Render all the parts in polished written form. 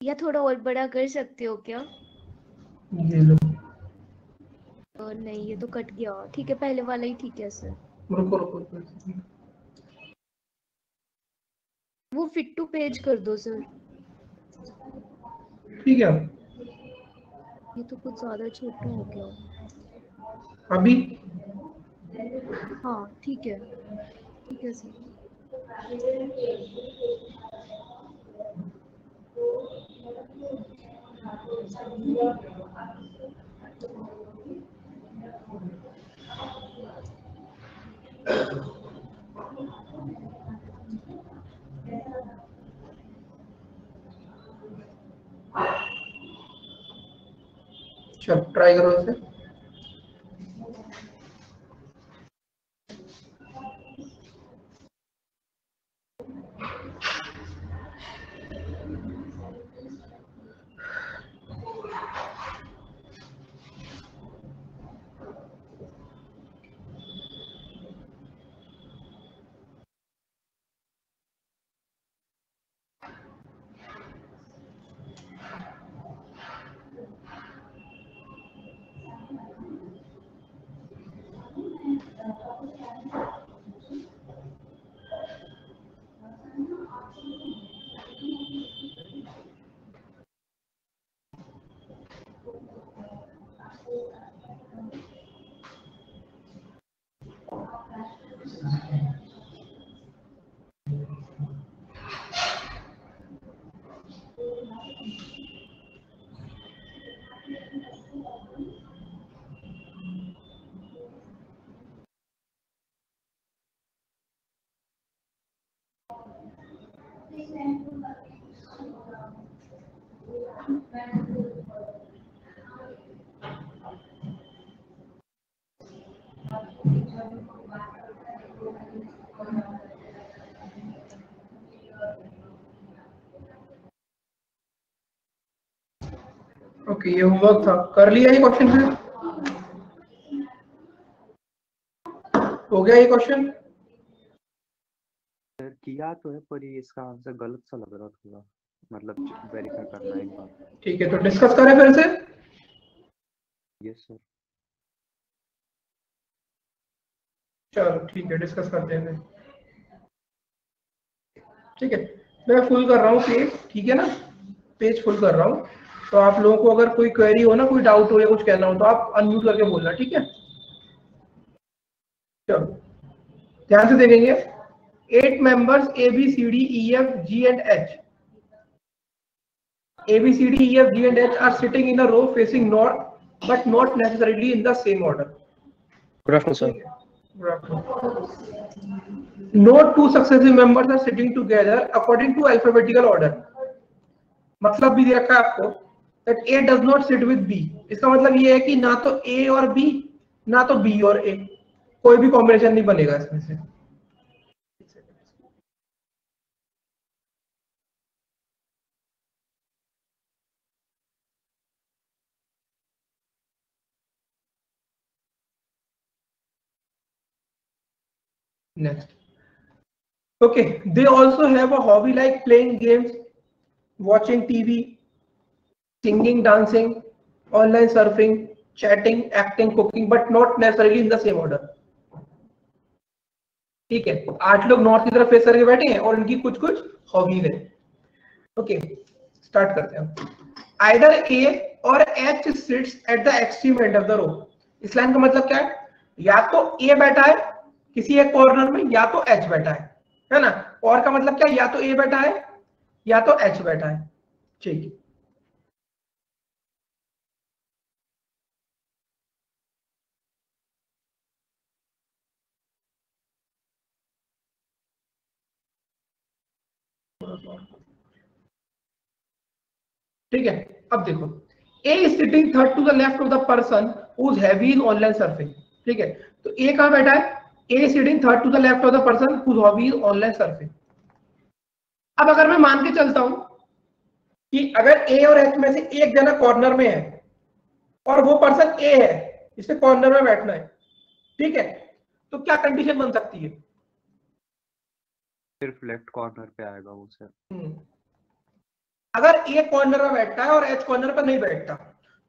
या थोड़ा और बड़ा कर सकते हो क्या? ये लो। नहीं ये तो कट गया। ठीक है पहले वाला ही ठीक है सर। रुको रुको, वो फिट टू पेज कर दो सर। ठीक है। ये तो कुछ ज्यादा छोटा हो गया। अभी हाँ ठीक है सर। चलो ट्राई करो इसे। ओके, ये होमवर्क था, कर लिया ये क्वेश्चन फिर? हो गया ये क्वेश्चन? किया तो है पर ये इसका आंसर गलत सा लग रहा थोड़ा, मतलब वेरीफाई करना है एक बार। ठीक है, तो डिस्कस करें फिर से। Yes sir. चलो ठीक है, डिस्कस करते हैं फिर। ठीक है, मैं फुल कर रहा हूँ पेज, ठीक है ना, पेज फुल कर रहा हूँ। तो आप लोगों को अगर कोई क्वेरी हो ना, कोई डाउट हो या कुछ कहना हो तो आप अनम्यूट करके बोलना, ठीक है। चलो ध्यान से देखेंगे। 8 members A B C D E F G and H. A B C D E F G and H are sitting in a row facing north, but not necessarily in the same order. Good afternoon, sir. Good afternoon. No two successive members are sitting together according to alphabetical order. मतलब भी दे रखा है आपको that A does not sit with B. इसका मतलब ये है कि ना तो A और B, ना तो B और A, कोई भी कॉम्बिनेशन नहीं बनेगा इसमें से। Next. Okay, they also have a hobby like playing games, watching TV, singing, dancing, online surfing, chatting, acting, cooking, but not necessarily in the same order. ठीक है, 8 लोग नॉर्थ की तरफ फेस करके बैठे हैं और इनकी कुछ कुछ हॉबीज है। ओके स्टार्ट करते हैं। Either A or H sits at the extreme end of the row. इस लाइन का मतलब क्या है? या तो A बैठा है किसी एक कॉर्नर में, या तो H बैठा है ना। और का मतलब क्या है? या तो A बैठा है या तो H बैठा है। ठीक है, ठीक है। अब देखो, A is sitting third to the left of the person who's heavy in online surfing. ठीक है, तो A कहां बैठा है? A is sitting third to the left of the person whose hobby is online surfing. अब अगर मैं मान के चलता हूं कि अगर A और H में से एक जना कॉर्नर में है और वो पर्सन A है, इसे कॉर्नर में बैठना है, ठीक है, तो क्या कंडीशन बन सकती है? सिर्फ लेफ्ट कॉर्नर पे आएगा वो सर। अगर ए कॉर्नर में बैठता है और एच कॉर्नर पर नहीं बैठता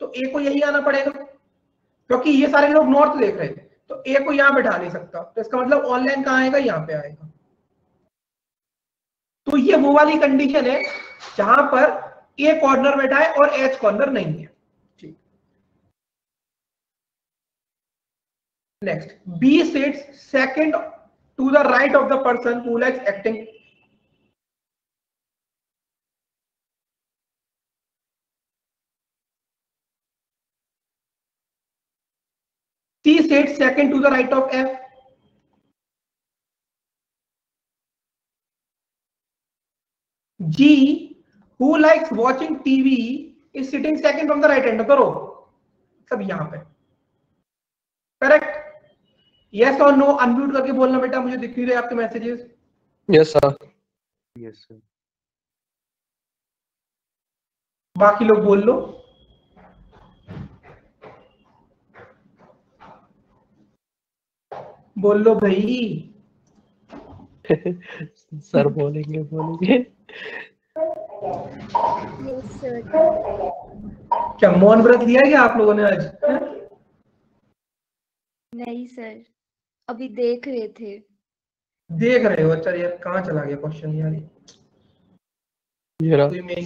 तो ए को यही आना पड़ेगा, क्योंकि ये सारे लोग नॉर्थ देख रहे हैं, तो ए को यहां बैठा नहीं सकता, तो इसका मतलब ऑनलाइन कहां आएगा, यहाँ पे आएगा। तो ये वो वाली कंडीशन है जहां पर ए कॉर्नर बैठा है और एच कॉर्नर नहीं है। ठीक, next, B sits second to the right of the person who likes acting. C sits second to the right of F. G, who likes watching TV, is sitting second from the right hand of the row. सब यहां पे correct. Yes और no unmute करके बोलना बेटा, मुझे दिख नहीं रहे आपके messages. Yes, sir. Yes sir. बाकी लोग बोल लो। बोल लो भाई। सर बोलेंगे बोलेंगे। Yes sir. क्या मौन व्रत लिया है क्या आप लोगों ने आज? नहीं सर, अभी देख रहे थे। देख रहे हो? अच्छा यार कहाँ चला गया क्वेश्चन यार, ये रहा। कोई मैं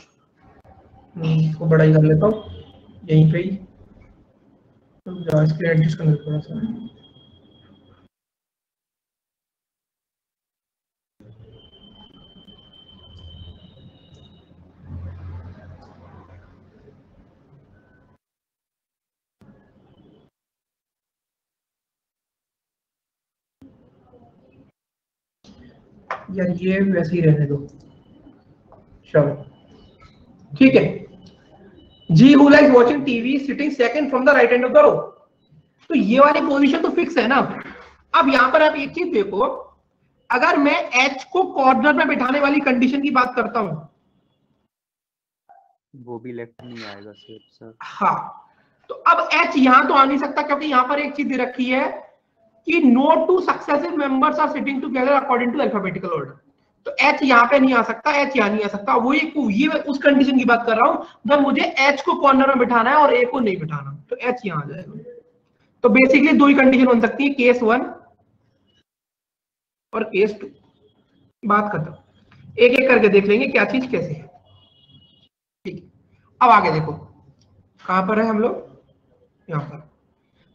इसको बड़ा ही कर लेता हूँ यहीं पे ही, स्क्रीन एडजस्ट करना थोड़ा सा। यार ये वैसे ही रहने दो, चलो ठीक है। G who likes watching TV sitting second from the right hand of the row. तो ये वाली पोजीशन तो फिक्स है ना। अब यहां पर आप एक चीज देखो, अगर मैं एच को कॉर्नर में बिठाने वाली कंडीशन की बात करता हूं, वो भी लेफ्ट नहीं आएगा सर। हाँ, तो अब एच यहां तो आ नहीं सकता, क्योंकि यहां पर एक चीज दे रखी है कि no two successive members are sitting together according to alphabetical order. तो एच यहां पे नहीं आ सकता, एच यहां नहीं आ सकता। वो ये उस कंडीशन की बात कर रहा हूं जब मुझे एच को कॉर्नर में बिठाना है और ए को नहीं बिठाना, तो एच यहां आ जाएगा। तो बेसिकली दो ही कंडीशन बन सकती है, केस 1 और केस 2। बात खत्म। एक एक करके देख लेंगे क्या चीज कैसे है। ठीक है, अब आगे देखो कहां पर है हम लोग, यहां पर।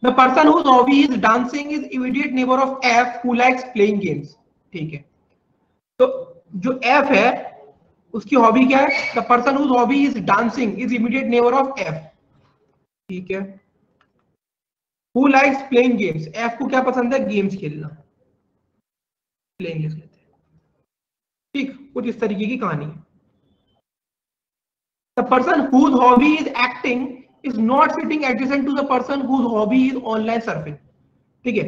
The person whose hobby is dancing is immediate neighbor of F who likes playing games. ठीक है, तो जो F है उसकी हॉबी क्या है? The person whose hobby is dancing is immediate neighbor of F. ठीक है, who likes playing games, F को क्या पसंद है? गेम्स खेलना, प्लेइंग गेम्स कहते हैं। ठीक, कुछ इस तरीके की कहानी है। The person whose hobby is acting is not sitting adjacent to the person whose hobby is online surfing. ठीक है,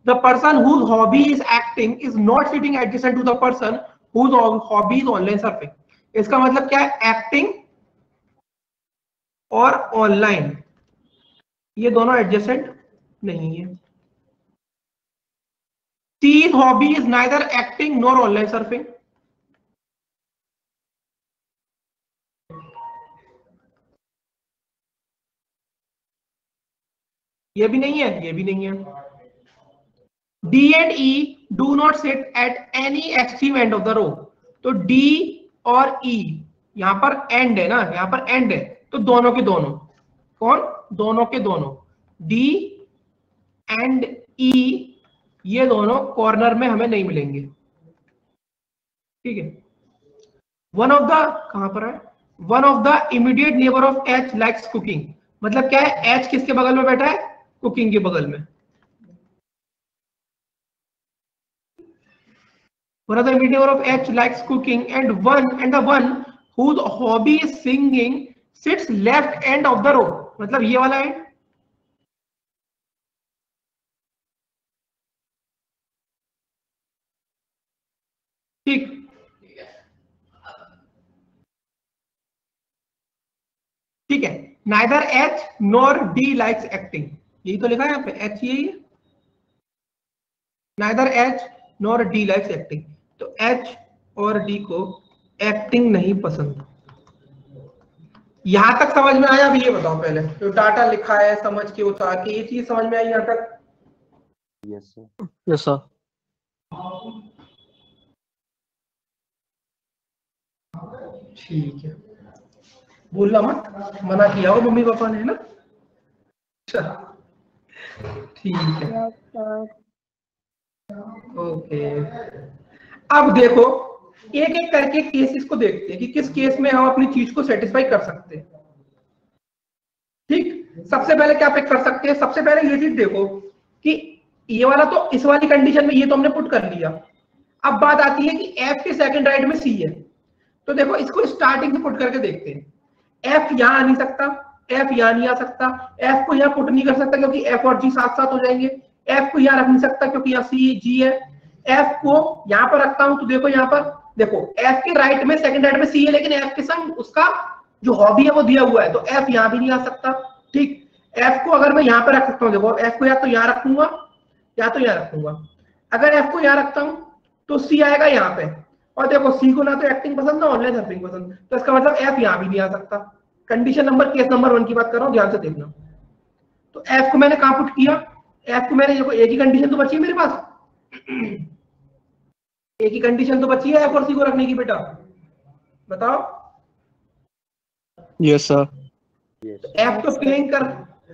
the person whose hobby is acting is not sitting adjacent to the person whose hobby is online surfing. इसका मतलब क्या है? Acting और online ये दोनों adjacent नहीं है। C's hobby is neither acting nor online surfing. ये भी नहीं है, ये भी नहीं है। D and E do not sit at any extreme end of the row. तो D और E यहां पर एंड है ना, यहां पर एंड है, तो दोनों के दोनों, कौन? दोनों के दोनों D एंड E ये दोनों कॉर्नर में हमें नहीं मिलेंगे। ठीक है, वन ऑफ द, कहां पर है? One of the immediate neighbour of H likes cooking. मतलब क्या है? H किसके बगल में बैठा है? कुकिंग के बगल में। One of the immediate neighbor of H likes cooking, and the one whose hobby is singing sits left end of the row. मतलब ये वाला एंड। ठीक, ठीक है। Neither H nor D likes acting, यही तो लिखा है यहाँ पे, H यही है। Neither H nor D likes acting, तो H और D को एक्टिंग नहीं पसंद। यहां तक समझ में आया? अभी ये बताओ पहले, जो डाटा लिखा है समझ के उतार के, ये चीज समझ में आई यहां तक? Yes sir. Yes sir. ठीक है, बोलना मत, मना किया हो मम्मी पापा ने, है ना? अच्छा, ठीक है, ओके। अब देखो, एक एक करके केसेस को देखते हैं कि किस केस में हम अपनी चीज को सेटिस्फाई कर सकते हैं। ठीक, सबसे पहले क्या पिक कर सकते हैं? सबसे पहले ये चीज देखो कि ये वाला तो इस वाली कंडीशन में ये तो हमने पुट कर लिया। अब बात आती है कि एफ के सेकंड राइट में सी है, तो देखो इसको स्टार्टिंग से पुट करके देखते हैं। एफ यहां आ नहीं सकता, एफ यहां नहीं आ सकता, एफ को यहां पुट नहीं कर सकता क्योंकि एफ और जी साथ साथ हो जाएंगे, एफ को यहां रख नहीं सकता क्योंकि यहाँ सी जी है, एफ को यहां पर रखता हूं तो देखो यहां पर, देखो एफ के राइट में सेकंड राइट में सी है, लेकिन एफ के संग उसका जो हॉबी है वो दिया हुआ है, तो एफ यहां भी नहीं आ सकता। ठीक, एफ को अगर मैं यहां पर रख सकता हूं, देखो एफ को या तो यहां रखूंगा या तो यहां रखूंगा। अगर एफ को यहां रखता हूं तो सी आएगा यहाँ पे, और देखो सी को ना तो एक्टिंग पसंद ना ऑनलाइन सर्फिंग पसंद, तो इसका मतलब एफ यहां भी नहीं आ सकता। कंडीशन नंबर, केस नंबर 1 की बात कर रहा हूं, ध्यान से देखना। तो एफ को मैंने कहां पुट किया? एफ को मैंने, देखो एक ही कंडीशन तो बची है मेरे पास, एक ही कंडीशन तो बची है एफ और सी को रखने की, बेटा बताओ। Yes sir. यस। एफ तो प्लेइंग कर,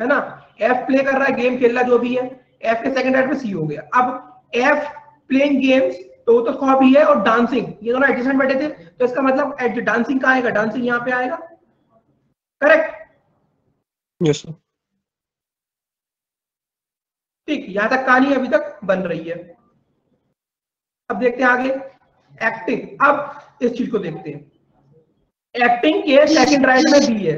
है ना, एफ प्ले कर रहा है, गेम खेल रहा है, जो भी है। एफ के सेकंड राइट में सी हो गया। अब एफ प्लेइंग गेम्स, तो वो तो हॉबी है, और डांसिंग, ये दोनों एडजस्टमेंट बैठे थे, तो इसका मतलब डांसिंग कहाँ आएगा? डांसिंग यहाँ पे आएगा, करेक्ट? Yes sir. ठीक, यहां तक कहानी अभी तक बन रही है। अब देखते हैं आगे एक्टिंग। अब इस चीज को देखते हैं, एक्टिंग के सेकंड राइट में बी है,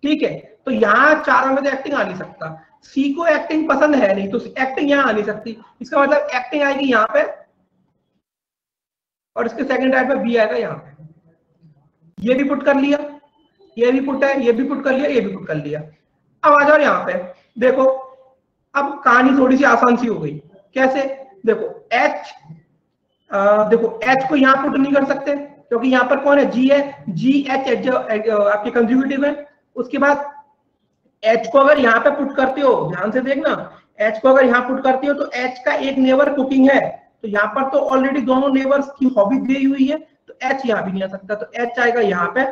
ठीक है, तो यहाँ चारों में तो एक्टिंग आ नहीं सकता, सी को एक्टिंग पसंद है नहीं, तो एक्टिंग यहाँ आ नहीं सकती, इसका मतलब एक्टिंग आएगी यहाँ पे, और इसके सेकंड राइट में बी आएगा यहाँ पे। ये भी पुट कर लिया, ये भी पुट है, ये भी पुट कर लिया, ये भी पुट कर लिया। अब आ जाओ यहाँ पे, देखो अब कहानी थोड़ी सी आसान सी हो गई। कैसे? देखो एच, देखो एच को यहाँ पुट नहीं कर सकते क्योंकि यहाँ पर कौन है? जी है, जी एच एच आपके कंज्यूगेटिव है। उसके बाद एच को अगर यहाँ पे पुट करते हो, ध्यान से देखना, एच को अगर यहाँ पुट करते हो तो एच का एक नेबर कुकिंग है, तो यहाँ पर तो ऑलरेडी दोनों नेबर्स की हॉबी दी हुई है, तो एच यहाँ भी नहीं आ सकता, तो एच आएगा यहाँ पे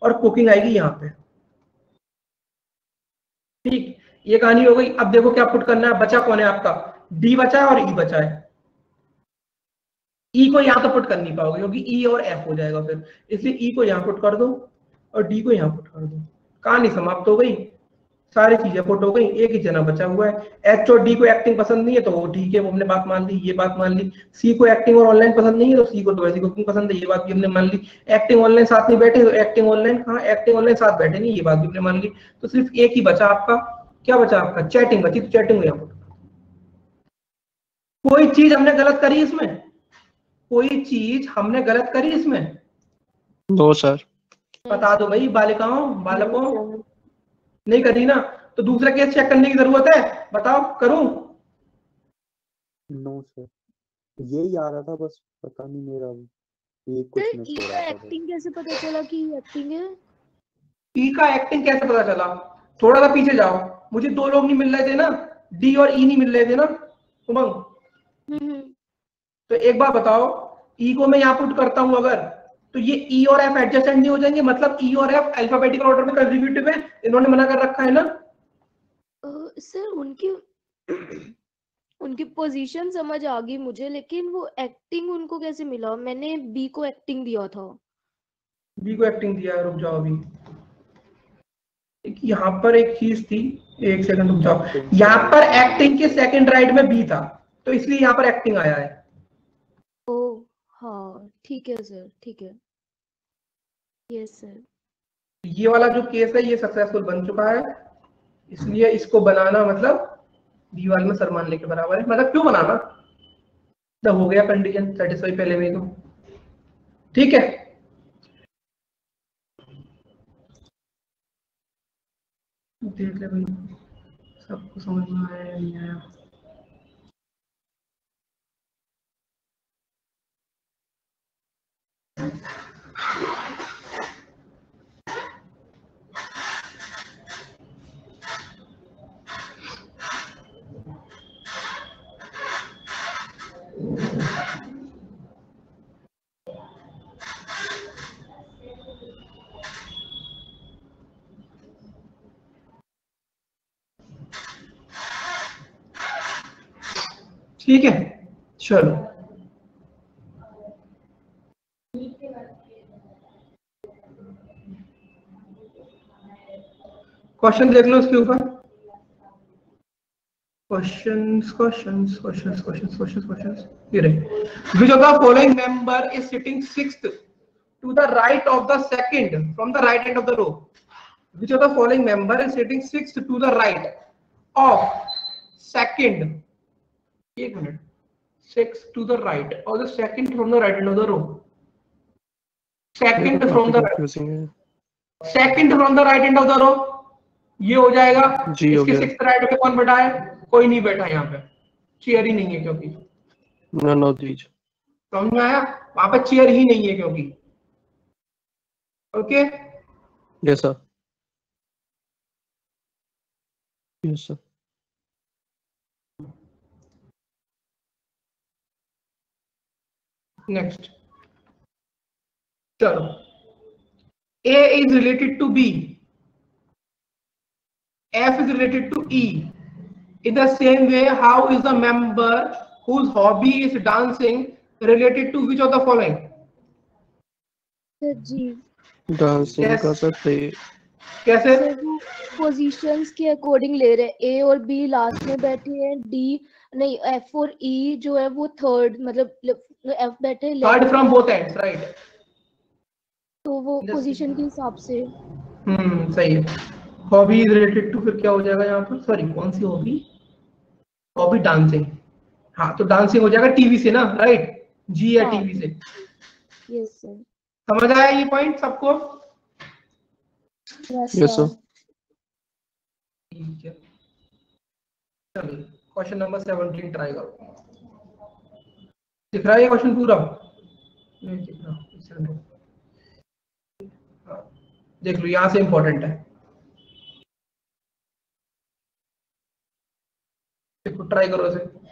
और कुकिंग आएगी यहाँ पे। ठीक, ये कहानी हो गई। अब देखो क्या पुट करना है, बचा कौन है आपका? डी बचा है और ई बचा है। ई को यहाँ तो पुट कर नहीं पाओगे क्योंकि ई और एफ हो जाएगा फिर, इसलिए ई को यहाँ पुट कर दो और डी को यहाँ पुट कर दो। कहानी समाप्त हो गई, सारी चीजें पुट हो गई, एक ही जना बचा हुआ है। एच और डी को एक्टिंग पसंद नहीं है तो वो ठीक है, वो हमने बात मान ली, ये बात मान ली। सी को एक्टिंग और ऑनलाइन पसंद नहीं है तो सी को तो वैसी कुकिंग पसंद है, ये बात भी हमने मान ली। एक्टिंग ऑनलाइन साथ नहीं बैठे तो एक्टिंग ऑनलाइन कहाँ, एक्टिंग ऑनलाइन साथ बैठे नहीं, ये बात भी हमने मान ली। तो सिर्फ एक ही बचा आपका, क्या बचा आपका? चैटिंग बची, तो चैटिंग यहाँ पुट। कोई चीज हमने गलत करी इसमें? कोई चीज हमने गलत करी इसमें? No sir. बता दो भाई बालिकाओं, बालकों, नहीं करी ना? तो दूसरा केस चेक करने की जरूरत है, बताओ करूं? नो सर, यही आ रहा था बस, पता नहीं मेरा ये कुछ सर मिस ई हो का रहा था बस। एक्टिंग कैसे पता चला कि एक्टिंग है? ई का एक्टिंग कैसे पता चला? थोड़ा सा पीछे जाओ, मुझे दो लोग नहीं मिल रहे थे ना, डी और ई नहीं मिल रहे थे ना उमंग, हम्म। तो एक बार बताओ, ई को मैं यहाँ पुट करता हूं अगर, तो ये ई और एफ एडजस्टेंट नहीं हो जाएंगे? मतलब ई और एफ अल्फाबेटिकल ऑर्डर में कंसेक्यूटिव है, इन्होंने मना कर रखा है ना। सर उनकी उनकी पोजीशन समझ आ गई मुझे, लेकिन वो एक्टिंग उनको कैसे मिला? मैंने बी को एक्टिंग दिया था। बी को एक्टिंग दिया है, रुक जाओ अभी, यहाँ पर एक चीज थी, एक सेकंड रुक जाओ, यहाँ पर एक्टिंग के सेकंड राइट में बी था, तो इसलिए यहाँ पर एक्टिंग आया है। ओ हाँ ठीक है सर, ठीक है, यस सर। ये वाला जो केस है ये सक्सेसफुल बन चुका है, इसलिए इसको बनाना मतलब बी वाले में सर मानने के बराबर है। मतलब क्यों बनाना, तब हो गया कंडीशन सेटिस्फाई पहले में तो, ठीक है। देख ले भाई, सबको समझ में आया या नहीं आया? ठीक है, चलो क्वेश्चन देख लो इसके ऊपर। क्वेश्चंस ये रहे। Which of the following member is sitting sixth to the right of the second from the right end of the row? Which of the following member is sitting sixth to the right of second? एक minute, sixth to the right or the second from the right end of the row? ये तो Second काफी from the confusing है। second from the right end of the row ये हो जाएगा। जी हो इसके गया। सिक्स्थ राइट में कौन बैठा है? कोई नहीं बैठा यहाँ पे, चेयर ही नहीं है क्योंकि। None of these. समझ में आया? वहां पे चेयर ही नहीं है क्योंकि। Okay, yes sir, yes sir. Next चलो, A is related to B, F is related to E. In the same way, how is the member whose hobby is dancing related to which of the following? Sir ji dancing Yes. का sir play. कैसे? सर वो पोजीशंस के अकॉर्डिंग ले रहे हैं, ए और बी लास्ट में बैठे हैं, डी नहीं एफ और ई जो है वो थर्ड, मतलब एफ बैठे हैं थर्ड लेफ्ट फ्रॉम में, बोथ एंड्स, राइट। तो वो पोजीशन के हिसाब से। सही है। हॉबी इज रिलेटेड टू, फिर क्या हो जाएगा यहाँ पर? सॉरी, कौन सी हॉबी? Hobby dancing. हाँ, तो डांसिंग हो जाएगा टीवी से ना, राइट? जी या हाँ टीवी से। Yes sir. समझ आया ये पॉइंट सबको? Yes yes sir. सर। ठीक है, चलिए क्वेश्चन नंबर 17 ट्राई करो। दिख रहा है ये क्वेश्चन पूरा? नहीं दिख रहा, देख लो, यहां से इंपॉर्टेंट है। देखो, ट्राई करो इसे।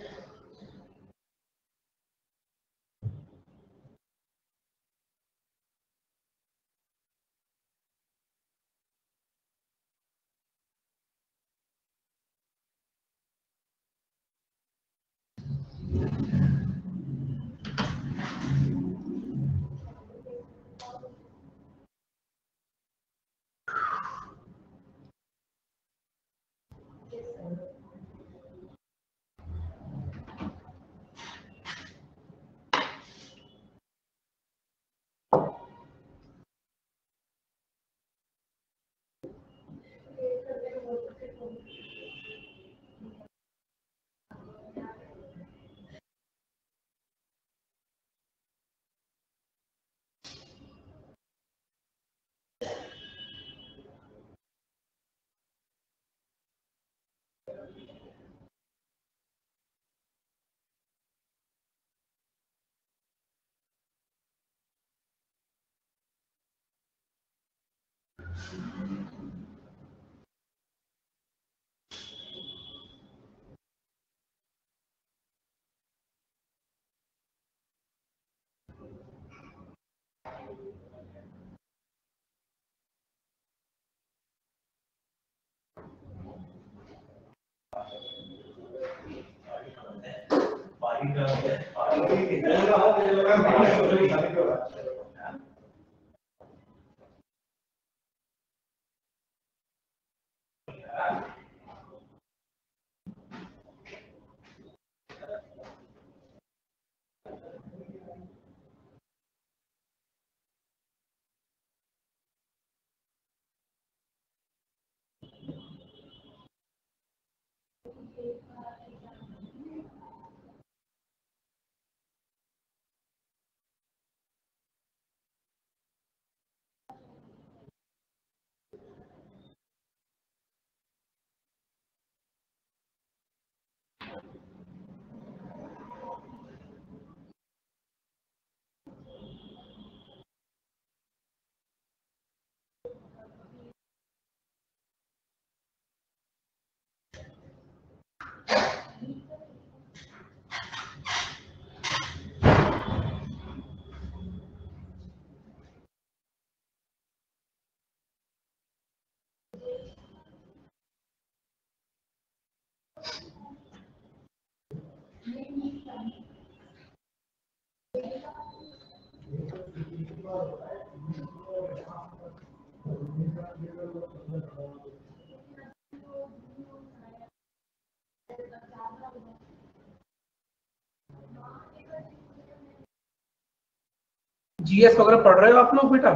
जीएस वगैरह पढ़ रहे हो आप लोग बेटा?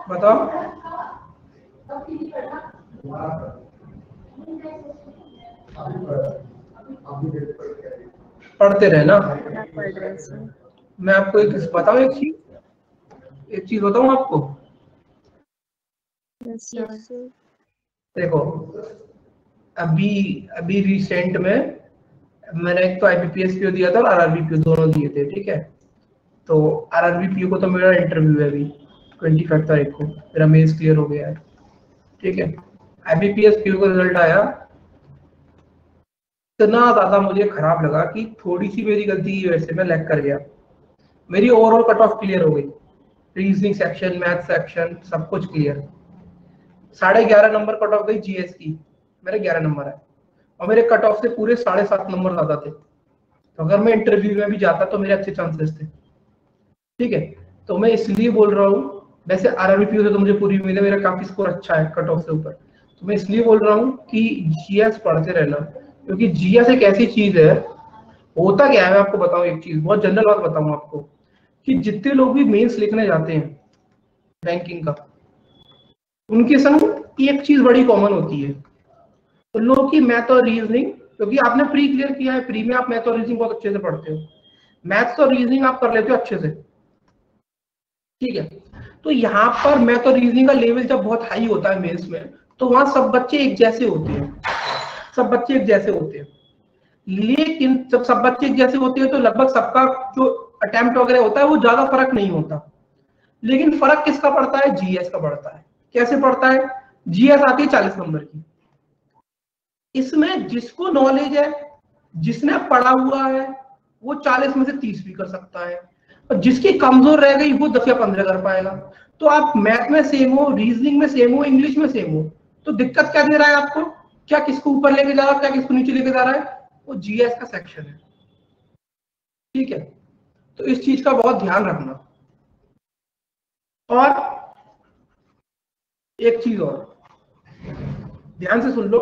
बताओ। पढ़ते रहे ना। क्या पढ़ रहे हैं सर? मैं आपको एक बताऊं, एक चीज बताऊं आपको। Yes yes sir. सर। देखो अभी रिसेंट में मैंने एक तो आईबीपीएस पीओ दिया था और आरआरबी पीओ दोनों दिए थे, ठीक है। तो आरआरबी पीओ को तो मेरा इंटरव्यू है अभी 25 तारीख को, मेरा मेंस क्लियर हो गया है, ठीक है। आईबीपीएस पीओ का रिजल्ट आया, इतना ज्यादा मुझे खराब लगा कि थोड़ी सी मेरी गलती की वजह से मैं लैग कर गया। मेरी ओवरऑल कट ऑफ क्लियर हो गई, रीजनिंग सेक्शन, मैथ सेक्शन सब कुछ क्लियर। 11.5 नंबर कट ऑफ गई जीएस की, मेरे 11 नंबर है और मेरे कट ऑफ से पूरे 7.5 नंबर ज्यादा थे। तो अगर मैं इंटरव्यू में भी जाता तो मेरे अच्छे चांसेस थे, ठीक है। तो मैं इसलिए बोल रहा हूँ, वैसे आरआरबी पीओ से तो मुझे पूरी उम्मीद है, मेरा काफी स्कोर अच्छा है कट ऑफ से ऊपर। तो मैं इसलिए बोल रहा हूँ कि जीएस पढ़ते रहना, क्योंकि जीएस एक ऐसी चीज है, होता क्या है मैं आपको बताऊं एक चीज, बहुत जनरल बात बताऊं आपको, कि जितने लोग भी मेंस लिखने जाते हैं बैंकिंग का, उनके संग एक चीज बड़ी कॉमन होती है, उन लोगों की मैथ और रीजनिंग, क्योंकि आपने प्री क्लियर किया है, प्री में आप मैथ और रीजनिंग बहुत अच्छे से पढ़ते हो, मैथ्स और रीजनिंग आप कर लेते हो अच्छे से, ठीक है। तो यहाँ पर मैथ और रीजनिंग का लेवल जब बहुत हाई होता है मेंस में, तो वहां सब बच्चे एक जैसे होते हैं, सब बच्चे एक जैसे होते हैं। लेकिन जब सब बच्चे एक जैसे होते हैं तो लगभग सबका जो अटेम्प्ट वगैरह होता है वो ज्यादा फर्क नहीं होता। लेकिन फर्क किसका पड़ता है? जीएस का पड़ता है। कैसे पड़ता है? जीएस आती है 40 नंबर की, इसमें जिसको नॉलेज है, जिसने पढ़ा हुआ है, वो 40 में से 30 भी कर सकता है, और जिसकी कमजोर रह गई वो 10 या 15 कर पाएगा। तो आप मैथ में सेम हो, रीजनिंग में सेम हो, इंग्लिश में सेम हो, तो दिक्कत क्या दे रहा है आपको? क्या किसको ऊपर लेके जा रहा है, क्या किसको नीचे लेके जा रहा है? वो जीएस का सेक्शन है, ठीक है। तो इस चीज का बहुत ध्यान रखना। और एक चीज और ध्यान से सुन लो,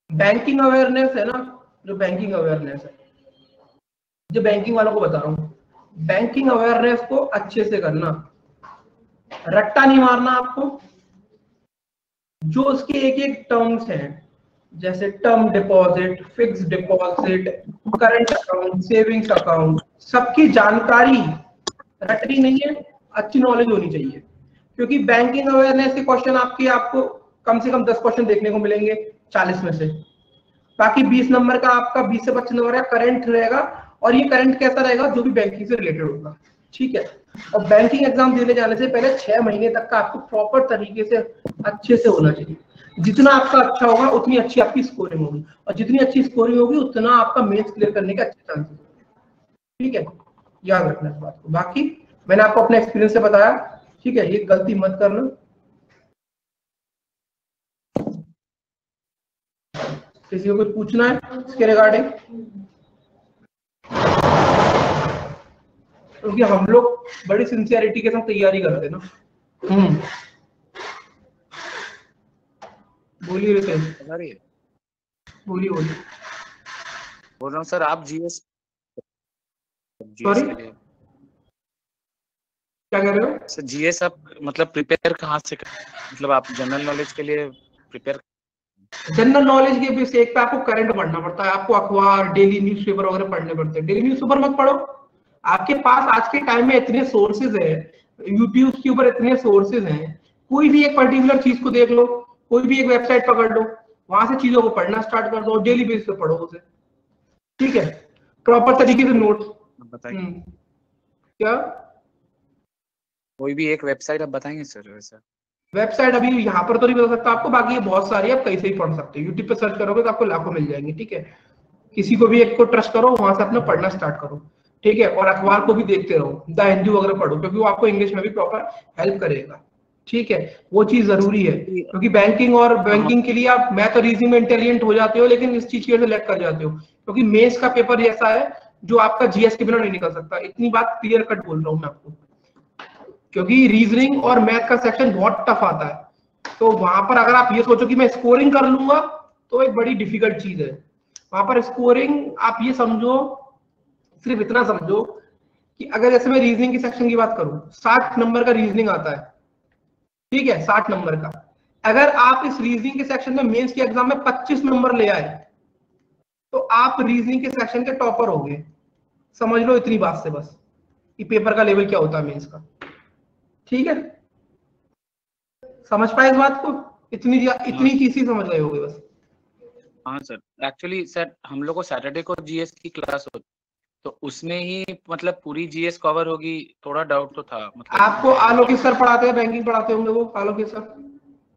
बैंकिंग अवेयरनेस है ना, जो बैंकिंग अवेयरनेस है, जो बैंकिंग वालों को बता रहा हूं, बैंकिंग अवेयरनेस को अच्छे से करना, रट्टा नहीं मारना आपको। जो उसके एक एक टर्म्स हैं, जैसे term deposit, fixed deposit, current account, savings account, सबकी जानकारी रटनी नहीं है, अच्छी नॉलेज होनी चाहिए। क्योंकि बैंकिंग अवेयरनेस के क्वेश्चन आपको कम से कम 10 क्वेश्चन देखने को मिलेंगे 40 में से, बाकी 20 नंबर का आपका 20 से 25 नंबर का करंट रहेगा, और ये करंट कैसा रहेगा? जो भी बैंकिंग से रिलेटेड होगा, ठीक है। और बैंकिंग एग्जाम देने जाने से पहले 6 महीने तक का आपको प्रॉपर तरीके से अच्छे से होना चाहिए। जितना आपका अच्छा होगा उतनी अच्छी आपकी स्कोरिंग होगी, और जितनी अच्छी स्कोरिंग होगी उतना आपका मेंस क्लियर करने के अच्छे चांसेस होंगे, ठीक है। याद रखना इस बात को। बाकी मैंने आपको अपने एक्सपीरियंस से बताया, ठीक है, ये गलती मत करना। किसी को कुछ पूछना है इसके रिगार्डिंग? क्योंकि हम लोग बड़ी सिंसियरिटी के साथ तैयारी करते हैं ना। बोलिए रितेश, बोलिए बोल रहा हूँ सर, आप जीएस सॉरी के लिए क्या कह रहे हो? सर जीएस आप मतलब प्रिपेयर कहाँ से मतलब आप जनरल नॉलेज के लिए प्रिपेयर? जनरल नॉलेज के बेसिस पे आपको करंट पढ़ना पड़ता है, आपको अखबार, डेली न्यूज़पेपर वगैरह पढ़ने पड़ते हैं। डेली न्यूज़पेपर मत पढ़ो, आपके पास आज के टाइम में इतने सोर्सेज है, यूट्यूब के ऊपर इतने सोर्सेज हैं, कोई भी एक पर्टिकुलर चीज को देख लो, कोई भी एक वेबसाइट पकड़ लो, वहां से चीजों को पढ़ना स्टार्ट कर दो, डेली बेसिस पे पढ़ो उसे, ठीक है, प्रॉपर तरीके से नोट्स। बताइए क्या कोई भी एक वेबसाइट आप बताएंगे सर? वैसा वेबसाइट अभी यहाँ पर तो नहीं बता सकता आपको, बाकी ये बहुत सारी आप कहीं से ही पढ़ सकते हो, यूट्यूब पे सर्च करोगे तो आपको लाखों मिल जाएंगे, ठीक है। किसी को भी एक को ट्रस्ट करो, वहां से अपना पढ़ना स्टार्ट करो, ठीक है। और अखबार को भी देखते रहो, द हिंदू वगैरह पढ़ो, क्योंकि वो आपको इंग्लिश में भी प्रॉपर हेल्प करेगा, ठीक है। वो चीज जरूरी है, क्योंकि बैंकिंग के लिए आप मैथ और रीजनिंग में इंटेलिजेंट हो जाते हो, लेकिन इस चीज की वजह से लैग कर जाते हो, क्योंकि मेंस का पेपर ऐसा है जो आपका जीएस के बिना नहीं निकल सकता। इतनी बात क्लियर कट बोल रहा हूँ मैं आपको, क्योंकि रीजनिंग और मैथ का सेक्शन बहुत टफ आता है। तो वहां पर अगर आप ये सोचो कि मैं स्कोरिंग कर लूंगा तो एक बड़ी डिफिकल्ट चीज है। वहां पर स्कोरिंग आप ये समझो, सिर्फ इतना समझो कि अगर जैसे मैं रीजनिंग की सेक्शन की बात करूं, 60 नंबर का रीजनिंग आता है, ठीक है, 60 नंबर का। अगर आप इस रीजनिंग के सेक्शन में मेंस के एग्जाम में 25 नंबर ले आए तो आप रीजनिंग के सेक्शन के टॉपर हो गए। समझ लो इतनी बात से बस कि पेपर का लेवल क्या होता है मेंस का। ठीक है, समझ पाए इस बात को? इतनी चीज ही समझ रहे होगे बस। हाँ सर, एक्चुअली सर हम लोग को सैटरडे को जीएस की क्लास होती, तो उसमें ही मतलब पूरी जीएस कवर होगी, थोड़ा डाउट तो था। मतलब आपको आलोकित सर पढ़ाते हैं, बैंकिंग पढ़ाते होंगे वो आलोकित सर?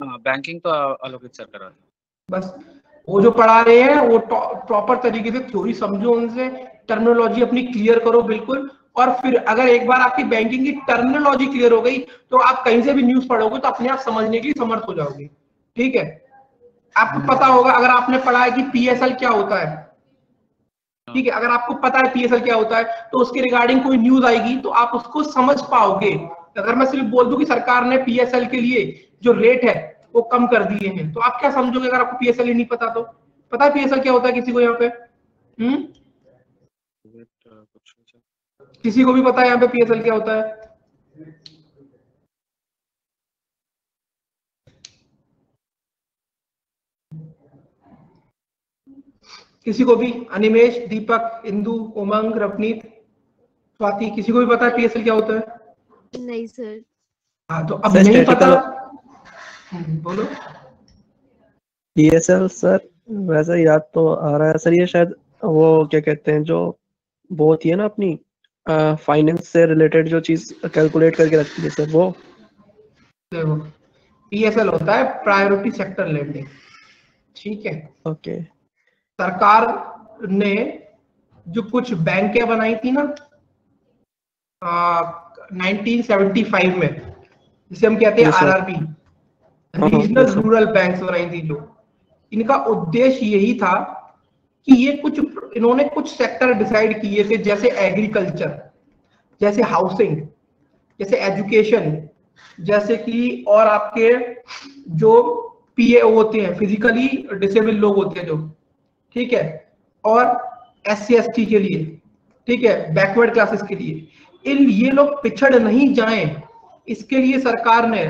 हाँ, बैंकिंग तो आलोकित सर कराते। बस वो जो पढ़ा रहे हैं वो प्रॉपर तरीके से थ्योरी समझो, उनसे टर्मिनोलॉजी अपनी क्लियर करो बिल्कुल। और फिर अगर एक बार आपकी बैंकिंग की टर्मिनोलॉजी क्लियर हो गई तो आप कहीं से भी न्यूज पढ़ोगे तो अपने आप समझने के लिए समर्थ हो जाओगे। ठीक है, आपको पता होगा अगर आपने पढ़ा है कि पीएसएल क्या होता है, ठीक है, अगर आपको पता है पीएसएल क्या होता है तो उसके रिगार्डिंग कोई न्यूज आएगी तो आप उसको समझ पाओगे। अगर मैं सिर्फ बोल दूं कि सरकार ने पीएसएल के लिए जो रेट है वो कम कर दिए हैं तो आप क्या समझोगे? अगर आपको पीएसएल ही नहीं पता तो। पता है पीएसएल क्या होता है किसी को यहाँ पे? किसी को भी पता है यहाँ पे पीएसएल क्या होता है? किसी को भी? अनिमेश, दीपक, इंदु, उमंग, रवनीत, स्वाति, किसी को भी पता है पीएसएल क्या होता है? नहीं सर। हाँ, तो अब नहीं पता, बोलो। पीएसएल सर वैसे याद तो आ रहा है सर, ये शायद वो क्या कहते हैं जो वो होती है ना अपनी फाइनेंस से रिलेटेड जो चीज कैलकुलेट करके रखती है सर, वो देखो पीएसएल होता है प्रायोरिटी सेक्टर लेंडिंग। ठीक है, ओके। सरकार ने जो कुछ बैंकें बनाई थी ना 1975 में, जिसे हम कहते हैं आरआरबी, रीजनल रूरल बैंक्स बनाई थी, जो इनका उद्देश्य यही था कि ये इन्होंने कुछ सेक्टर डिसाइड किए थे, जैसे एग्रीकल्चर, जैसे हाउसिंग, जैसे एजुकेशन, जैसे कि और आपके जो पीएओ होते हैं, फिजिकली डिसेबल लोग होते हैं जो, ठीक है, और SC ST के लिए, ठीक है, बैकवर्ड क्लासेस के लिए, ये लोग पिछड़ नहीं जाएं, इसके लिए सरकार ने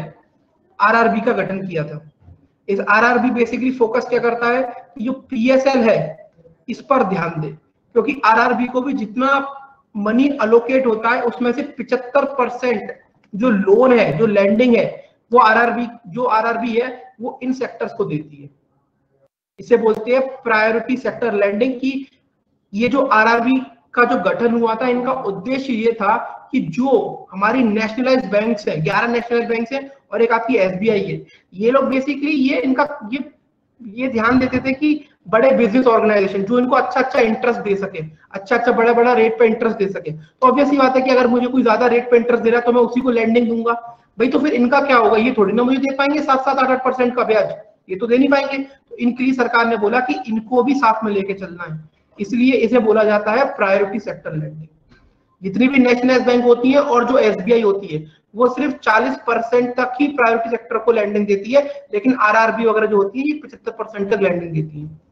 आरआरबी का गठन किया था। इस आरआरबी बेसिकली फोकस क्या करता है कि जो पीएसएल है इस पर ध्यान दे, क्योंकि आरआरबी को भी जितना मनी अलोकेट होता है उसमें से 75% जो लोन है, जो लैंडिंग है, वो आरआरबी है वो इन सेक्टर्स को देती है। इसे बोलते हैं प्रायोरिटी सेक्टर लैंडिंग की। ये जो आरआरबी का जो गठन हुआ था, इनका उद्देश्य ये था कि जो हमारी नेशनलाइज्ड बैंक्स है, 11 नेशनलाइज्ड बैंक्स है और एक आपकी एसबीआई है, ये लोग बेसिकली ये ध्यान देते थे कि बड़े बिजनेस ऑर्गेनाइजेशन जो इनको अच्छा इंटरेस्ट दे सके, अच्छा बड़ा रेट पे इंटरेस्ट दे सके। तो ऑब्वियस ही बात है कि अगर मुझे कोई ज्यादा रेट पे इंटरेस्ट दे रहा है तो मैं उसी को लैंडिंग दूंगा भाई। तो फिर इनका क्या होगा? ये थोड़ी ना मुझे दे पाएंगे 7-7, 8% का ब्याज, ये तो दे नहीं पाएंगे। तो इनके लिए सरकार ने बोला कि इनको भी साथ में लेके चलना है, इसलिए इसे बोला जाता है प्रायोरिटी सेक्टर लैंडिंग। जितनी भी नेशनल बैंक होती है और जो एसबीआई होती है वो सिर्फ 40% तक ही प्रायोरिटी सेक्टर को लैंडिंग देती है, लेकिन आरआरबी वगैरह जो होती है ये 75% तक लैंडिंग देती है।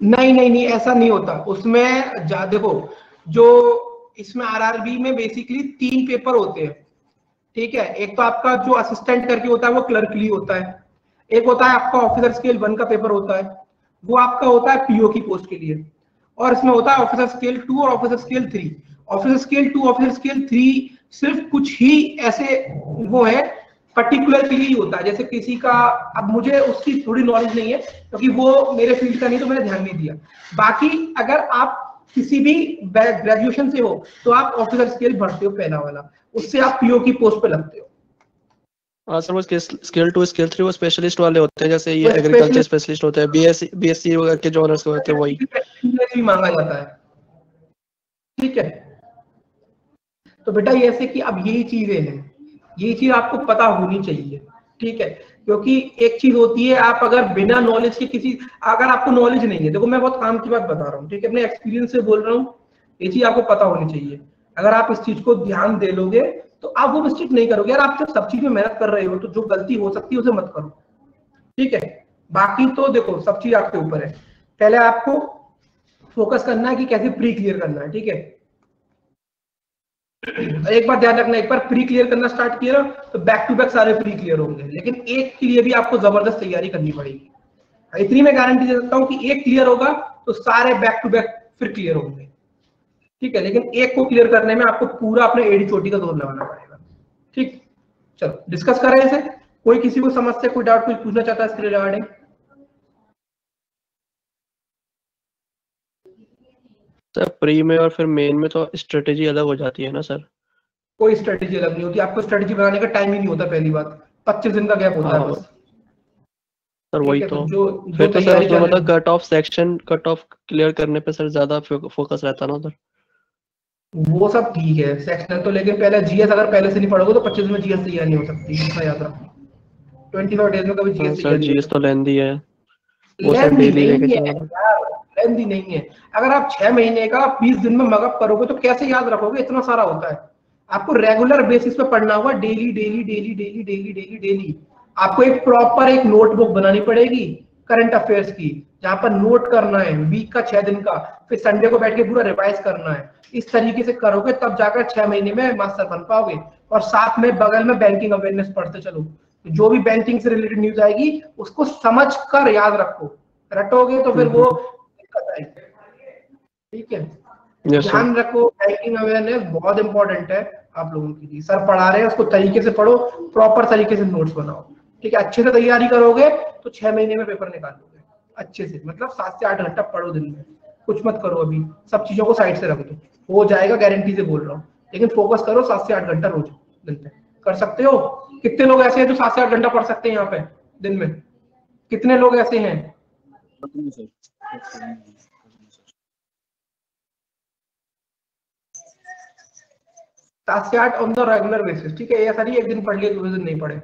नहीं, ऐसा नहीं होता उसमें। देखो, जो इसमें आरआरबी में बेसिकली 3 पेपर होते हैं, ठीक है। एक तो आपका जो असिस्टेंट करके होता है वो क्लर्कली होता है, एक होता है आपका ऑफिसर स्केल 1 का पेपर होता है, वो आपका होता है पीओ की पोस्ट के लिए, और इसमें होता है ऑफिसर स्केल 2 और officer scale 3। Officer scale 2, officer scale 3 सिर्फ कुछ ही ऐसे वो है पर्टिकुलर के लिए ही होता है, जैसे किसी का, अब मुझे उसकी थोड़ी नॉलेज नहीं है क्योंकि वो मेरे फील्ड का नहीं तो मैंने ध्यान नहीं दिया। बाकी अगर आप किसी भी ग्रेजुएशन से हो तो आप ऑफिसर स्केल भरते हो पहला वाला, उससे आप पीओ की पोस्ट पे लगते हो। हाँ सर, वो स्केल 2 स्केल 3 वो स्पेशलिस्ट वाले होते हैं, जैसे ये एग्रीकल्चर स्पेशलिस्ट होते हैं, बीएससी वगैरह के जो ऑनर्स होते हैं वही भी मांगा जाता है, ठीक है। तो बेटा ये ऐसे कि अब यही चीजें हैं, यही चीज आपको पता होनी चाहिए, ठीक है। क्योंकि एक चीज होती है, आप अगर बिना नॉलेज के किसी, अगर आपको नॉलेज नहीं है, देखो मैं बहुत काम की बात बता रहा हूँ, ठीक है, अपने एक्सपीरियंस से बोल रहा हूँ, ये चीज आपको पता होनी चाहिए। अगर आप इस चीज को ध्यान दे लोगे तो आप वो मिस्टेक नहीं करोगे। यार आप जब सब चीज में मेहनत कर रहे हो तो जो गलती हो सकती है उसे मत करो, ठीक है। बाकी तो देखो सब चीज आपके ऊपर है, पहले आपको फोकस करना है कि कैसे प्री क्लियर करना है, ठीक है। एक बार ध्यान रखना, एक बार प्री क्लियर करना स्टार्ट किया ना तो बैक टू बैक सारे प्री क्लियर होंगे, लेकिन एक के लिए भी आपको जबरदस्त तैयारी करनी पड़ेगी। इतनी मैं गारंटी दे सकता हूँ कि एक क्लियर होगा तो सारे बैक टू बैक फिर क्लियर होंगे, ठीक है। लेकिन एक को क्लियर करने में आपको पूरा अपने एडी चोटी का जोर लगाना पड़ेगा, ठीक। चलो डिस्कस करें इसे। कोई किसी को समस्या, कोई डाउट, कोई पूछना चाहता है इसके रिगार्डिंग? सर प्री में और फिर मेन में तो स्ट्रेटेजी अलग हो जाती है ना सर? कोई स्ट्रेटेजी अलग नहीं होती, आपको स्ट्रेटेजी बनाने का टाइम ही नहीं होता, पहली बात 25 दिन का गैप होता है बस। सर वही तो, जो फिर तो सर तैयारी उसमें कर मतलब cut off section, cut off clear करने पे सर ज्यादा फोकस रहता ना उधर। वो सब ठीक है सेक्शनल तो, लेकिन पहले जीएस अगर पहले से नहीं पढ़ोगे तो 25 में जीएस तैयार नहीं हो सकती, इतना याद रखो। 25 डेज में कभी जीएस सर तैयार नहीं जीएस तो लेंदी है, वो सर लेंदी डेली लेके नहीं चलना है पड़ता। यार, लेंदी नहीं है। अगर आप 6 महीने का 20 दिन में मगअप करोगे तो कैसे याद रखोगे, इतना सारा होता है। आपको रेगुलर बेसिस पे पढ़ना होगा, daily daily daily daily daily daily daily. आपको एक प्रॉपर एक नोटबुक बनानी पड़ेगी करंट अफेयर्स की, जहां पर नोट करना है वीक का 6 दिन का, फिर संडे को बैठ के पूरा रिवाइज करना है। इस तरीके से करोगे तब जाकर 6 महीने में मास्टर बन पाओगे। और साथ में बगल में बैंकिंग अवेयरनेस पढ़ते चलो, जो भी बैंकिंग से रिलेटेड न्यूज आएगी उसको समझ कर याद रखो। रटोगे तो फिर वो दिक्कत आएगी, ठीक है। ध्यान रखो, बैंकिंग अवेयरनेस बहुत इंपॉर्टेंट है आप लोगों के लिए। सर पढ़ा रहे हैं उसको तरीके से पढ़ो, प्रॉपर तरीके से नोट्स बनाओ, ठीक है। अच्छे से तैयारी करोगे तो 6 महीने में पेपर निकाल लोगे अच्छे से, मतलब 7 से 8 घंटा पढ़ो दिन में, कुछ मत करो अभी, सब चीजों को साइड से रख दो, हो जाएगा, गारंटी से बोल रहा हूँ। लेकिन फोकस करो 7 से 8 घंटा रोज दिन में। कर सकते हो? कितने लोग ऐसे हैं जो 7 से 8 घंटा पढ़ सकते हैं यहाँ पे दिन में? कितने लोग ऐसे हैं? 7 से 8 ऑन द रेगुलर बेसिस, ठीक है। ऐसा नहीं एक दिन पढ़ लिए 2 दिन नहीं पढ़े,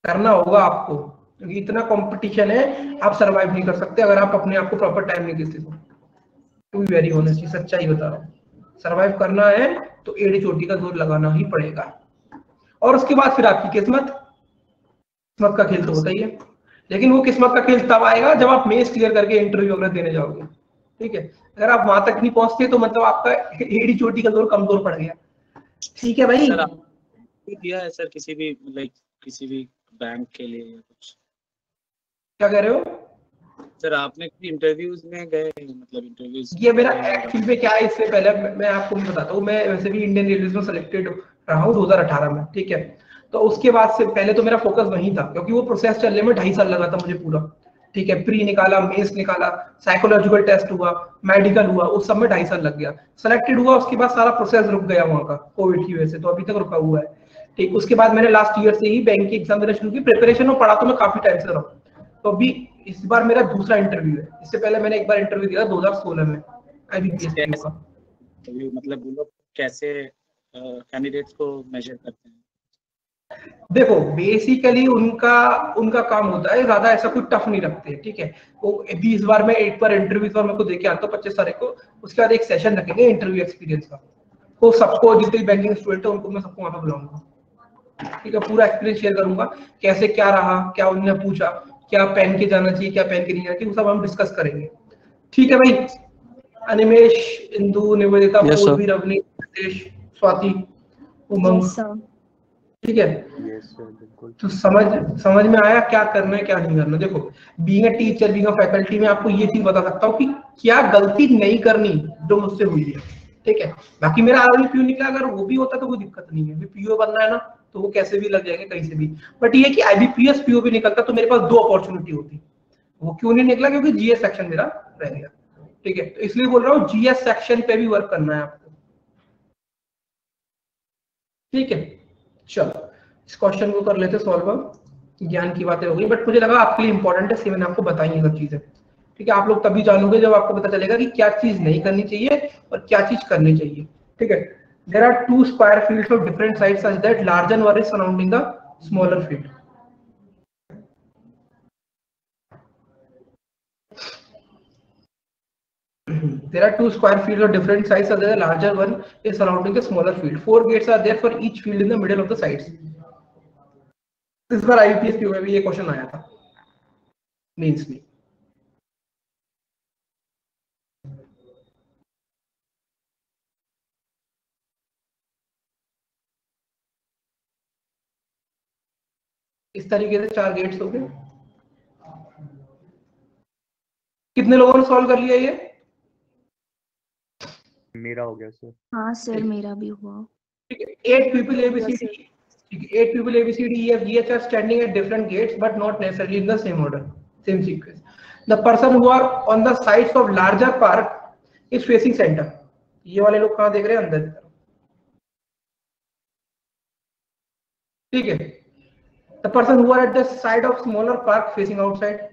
करना होगा आपको, क्योंकि इतना कंपटीशन है, आप सरवाइव नहीं कर सकते अगर आप अपने आप को प्रॉपर टाइम नहीं देते। टू बी वेरी ऑनेस्ट, सच्चाई बता रहा हूँ, सरवाइव करना है तो एड़ी चोटी का जोर लगाना ही पड़ेगा। और उसके बाद फिर आपकी किस्मत, किस्मत का खेल तो होता ही है, लेकिन वो किस्मत का खेल तब आएगा जब आप मेंस क्लियर करके इंटरव्यू वगैरह देने जाओगे, ठीक है। अगर आप वहां तक नहीं पहुंचते तो मतलब आपका एड़ी चोटी का जोर कमजोर पड़ गया, ठीक है भाई। सर किया है सर किसी भी लाइक किसी भी बैंक के लिए या कुछ? क्या कह रहे हो सर? आपने इंटरव्यूज में गए, मतलब इंटरव्यूज? ये मेरा एक्चुअल में क्या है, इससे पहले मैं आपको भी बताता हूँ, मैं वैसे भी इंडियन रेलवे में सिलेक्टेड रहा हूँ 2018 में, ठीक है। तो उसके बाद से पहले तो मेरा फोकस वहीं था, क्योंकि वो प्रोसेस चलने में 2.5 साल लगा था मुझे पूरा, ठीक है। प्री निकाला, मेंस निकाला, साइकोलॉजिकल टेस्ट हुआ, मेडिकल हुआ, उस सब में 2.5 साल लग गया। सेलेक्टेड हुआ, उसके बाद सारा प्रोसेस रुक गया वहाँ का कोविड की वजह से, तो अभी तक रुका हुआ है, ठीक। उसके बाद मैंने लास्ट ईयर से ही बैंक की एग्जाम देना शुरू की, प्रिपरेशन में पढ़ा तो मैं काफी टाइम से रहा हूँ। तो अभी इस बार मेरा दूसरा इंटरव्यू है, इससे पहले मैंने एक बार इंटरव्यू दिया 2016 में IBPS का। मतलब वो लोग कैसे कैंडिडेट्स को मेजर करते हैं? देखो बेसिकली उनका काम होता है, ज्यादा ऐसा कुछ टफ नहीं रखते, ठीक है। वो 20 बार में एक बार इंटरव्यू इस बार मेरे को देके आता हूँ 25 तारीख को, उसके बाद एक सेशन रखेंगे इंटरव्यू एक्सपीरियंस का। तो सबको जितने बैंकिंग स्टूडेंट है उनको मैं सबको वहां पे बुलाऊंगा, ठीक है। पूरा एक्सपीरियंस शेयर करूंगा, कैसे क्या रहा, क्या उन्होंने पूछा, क्या पहन के जाना चाहिए, क्या पहन के नहीं जाना चाहिए, वो सब हम डिस्कस करेंगे, ठीक है भाई। अनिमेश, इंदु, निवेदिता, पूर्वी, रवनी, नितेश, स्वाति, उमंग, ठीक है। तो समझ में आया क्या करना है क्या नहीं करना। देखो being a teacher, being a faculty में आपको ये चीज बता सकता हूँ कि क्या गलती नहीं करनी जो मुझसे हुई है, ठीक है। बाकी मेरा आईबीपीओ निकला, अगर वो भी होता तो कोई दिक्कत नहीं है, पीओ बनना है ना तो वो कैसे भी लग जाएंगे कहीं से भी। बट ये कि आईबीपीएस पीओ भी निकलता तो मेरे पास 2 अपॉर्चुनिटी होती। वो क्यों नहीं निकला? क्योंकि जीएस सेक्शन मेरा रह गया, ठीक है। तो इसलिए बोल रहा हूँ जीएस सेक्शन पे भी वर्क करना है आपको, ठीक है। चलो इस क्वेश्चन को कर लेते सॉल्व। ज्ञान की बातें हो गई, बट मुझे लगा आपके लिए इंपॉर्टेंट है, इसलिए मैंने आपको बताई ये सब चीजें, ठीक है। आप लोग तभी जानोगे जब आपको पता चलेगा कि क्या चीज नहीं करनी चाहिए और क्या चीज करनी चाहिए, ठीक है। there are two square fields of different size such that larger one is surrounding the smaller field. There are two square fields of different size such that the larger one is surrounding the smaller field. 4 gates are there for each field in the middle of the sides. इस बार IUPAC में भी ये question आया था mains में. इस तरीके से 4 गेट्स हो गए. कितने लोगों ने सॉल्व कर लिया ये? मेरा हो गया सर. हाँ सर मेरा भी हुआ. ठीक है. 8 people ABCD. ठीक है. 8 people ABCD EF GH are standing at different gates but not necessarily in the same order, same sequence. The person who are on the sides of larger park is facing center. ये वाले लोग कहाँ देख रहे हैं? अंदर. ठीक है. The person who are at the side of smaller park facing outside.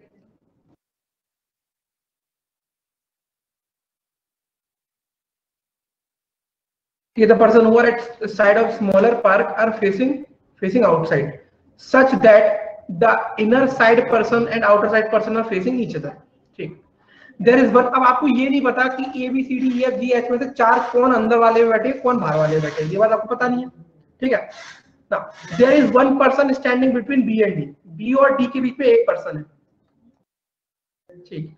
The person who are at the side of smaller park are facing outside, such that the inner side person and outer side person are facing each other. ठीक. There is one. अब आपको ये नहीं पता कि ABCD EF GH में से 4 कौन अंदर वाले में बैठे, कौन बाहर वाले में बैठे. ये बात आपको पता नहीं है. ठीक है. Now there is one person standing between B and D. B और D के बीच में एक पर्सन है. ठीक.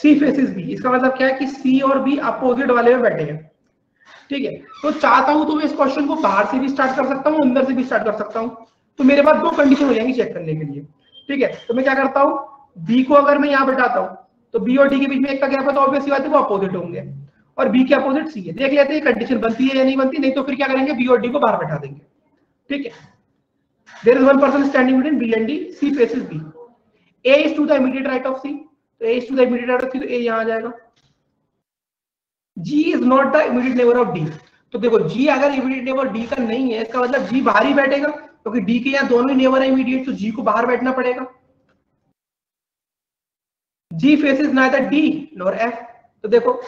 C faces B. इसका मतलब क्या है कि C और B अपोजिट वाले में बैठे हैं. ठीक है. तो चाहता हूं तो मैं इस क्वेश्चन को बाहर से भी स्टार्ट कर सकता हूं, अंदर से भी स्टार्ट कर सकता हूं. तो मेरे पास 2 कंडीशन हो जाएंगी चेक करने के लिए. ठीक है. तो मैं क्या करता हूं, B को अगर मैं यहां बैठाता हूं तो B और D के बीच में एक का गैप है तो ऑब्वियसली बात है वो अपोजिट होंगे और B के अपोजिट C है. देख लेते हैं कंडीशन बनती है या नहीं बनती. नहीं तो फिर क्या करेंगे, B और D को बाहर बैठा देंगे. ठीक है. There is one person standing between B and D. C faces B. A is to the immediate right of C. तो A is to the immediate right of C, तो A यहाँ आ जाएगा. G is not the immediate neighbor of D. तो देखो G अगर immediate neighbor D का नहीं है, इसका मतलब G बाहर ही बैठेगा क्योंकि D के यहाँ दोनों ही नेबर है immediate, तो G को बाहर बैठना पड़ेगा. G faces neither D nor F. तो देखो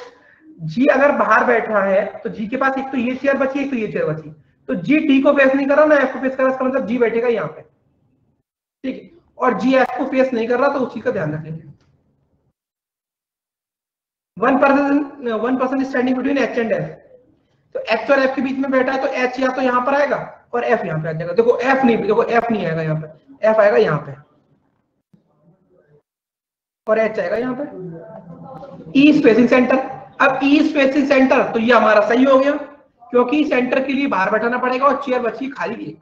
G अगर बाहर बैठा है तो G के पास एक तो ये चेयर बची, एक तो ये चेयर बची. तो G D को फेस नहीं कर रहा ना F को फेस कर रहा, इसका मतलब G बैठेगा यहाँ पे. ठीक है. और G F को फेस नहीं कर रहा तो उसी का ध्यान रखेंगे. One person is standing between H and F. तो H और F के बीच में बैठा है तो H या तो यहाँ पर आएगा और F यहाँ पे आ जाएगा. देखो F नहीं आएगा यहाँ पे, F आएगा यहाँ पे और H आएगा यहाँ पे. E is facing center. अब E is facing center तो ये हमारा सही हो गया क्योंकि सेंटर के लिए बाहर बैठाना पड़ेगा और चेयर बची खाली एक.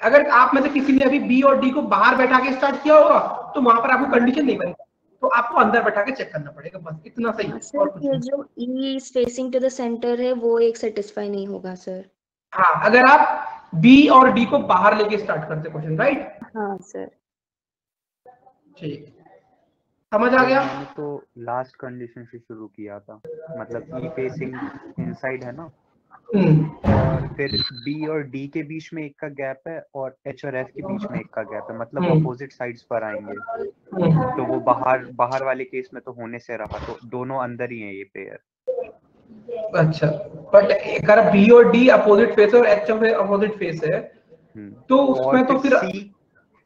अगर आप में से किसी ने अभी B और D को बाहर बैठा के स्टार्ट किया होगा तो वहां पर आपको कंडीशन नहीं बनेगी, तो आपको अंदर बैठा के चेक करना पड़ेगा. बस इतना सही है. और कुछ ये जो E is facing to the center है वो एक सेटिस्फाई नहीं होगा सर. हाँ, अगर आप B और D को बाहर लेके स्टार्ट करते क्वेश्चन, राइट? हाँ सर. ठीक, समझ आ गया. मैंने तो लास्ट कंडीशन से शुरू किया था, मतलब E फेसिंग इनसाइड है ना, और फिर B और D के बीच में एक का गैप है और H और F के बीच में एक का गैप है, मतलब अपोजिट साइड्स पर आएंगे. तो वो बाहर वाले केस में तो होने से रहा, तो दोनों अंदर ही है ये पेयर. अच्छा, बट अगर B और D अपोजिट फेस है और H और अपोजिट फेस है तो उसमें तो फिर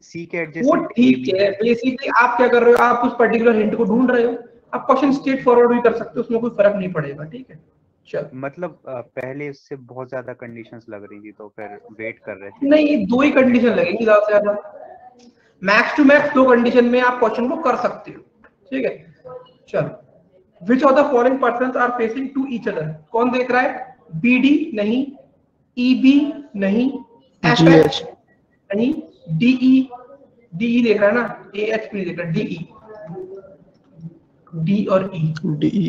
C के एडजेसेंट वो ठीक है. बेसिकली आप क्या कर रहे हो, आप उस पर्टिकुलर हिंट को ढूंढ रहे हो. आप क्वेश्चन स्ट्रेट फॉरवर्ड भी कर सकते हो, उसमें कोई फर्क नहीं पड़ेगा. ठीक है. चल, मतलब पहले इससे बहुत ज्यादा कंडीशंस लग रही थी तो फिर वेट कर रहे थे. नहीं, 2 ही कंडीशन लगेगी ज्यादा से ज्यादा. मैक्स टू मैक्स 2 कंडीशन में आप क्वेश्चन को कर सकते हो. ठीक है. चलो, which of the following persons are facing to each other. कौन देख रहा है? BD नहीं, EB नहीं, FH नहीं, DE देख रहा है ना, AH नहीं देख रहा, DE. D और E. DE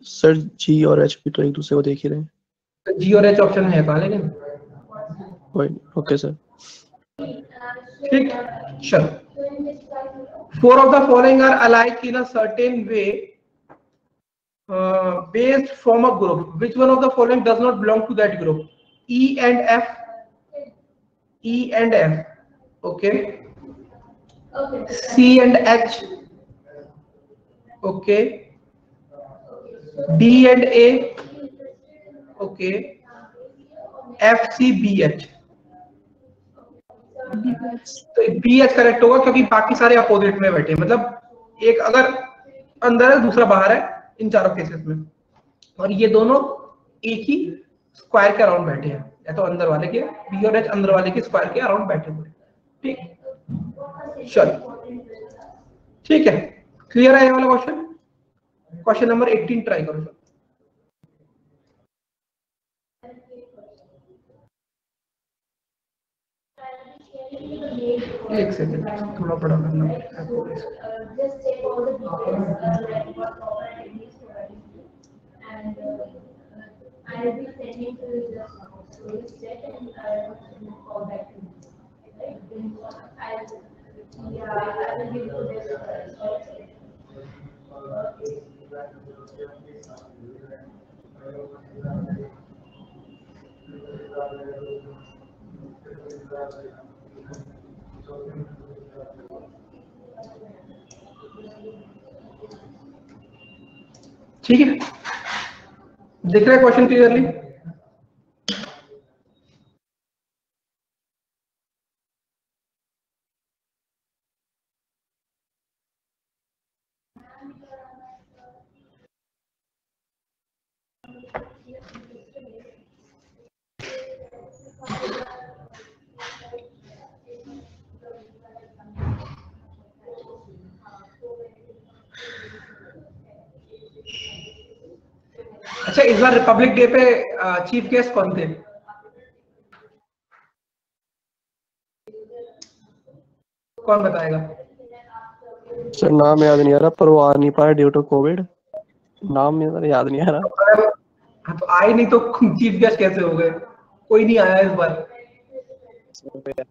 सर, G और H भी तो एक दूसरे को देख ही रहे हैं. G और H ऑप्शन है कहाँ, लेकिन ओके सर. ठीक. चलो, 4 of the following are alike in a certain way based from a group. Which one of the following does not belong to that group? E and F. Okay. C and H. Okay. D and A. Okay, FCBH, तो BH correct होगा क्योंकि बाकी सारे opposite में बैठे हैं, मतलब एक अगर अंदर है दूसरा बाहर है इन चारों केसेस में, और ये दोनों एक ही स्क्वायर के अराउंड बैठे हैं, या तो अंदर वाले के B और H अंदर वाले के स्क्वायर के अराउंड बैठे हुए। ठीक, चलो ठीक है, क्लियर है ये वाला क्वेश्चन। क्वेश्चन नंबर 18 ट्राई करो सर। एक सेकंड, थोड़ा बड़ा करना ठीक है, दिख रहा है क्वेश्चन क्लियरली। अच्छा, इस बार रिपब्लिक डे पे चीफ गेस्ट कौन थे? कौन बताएगा? सर नाम याद नहीं आ रहा, पर वो आ नहीं पाया ड्यू टू कोविड। नाम याद नहीं आ रहा। हाँ, तो आए नहीं तो चीफ गेस्ट कैसे हो गए? कोई नहीं आया इस बार।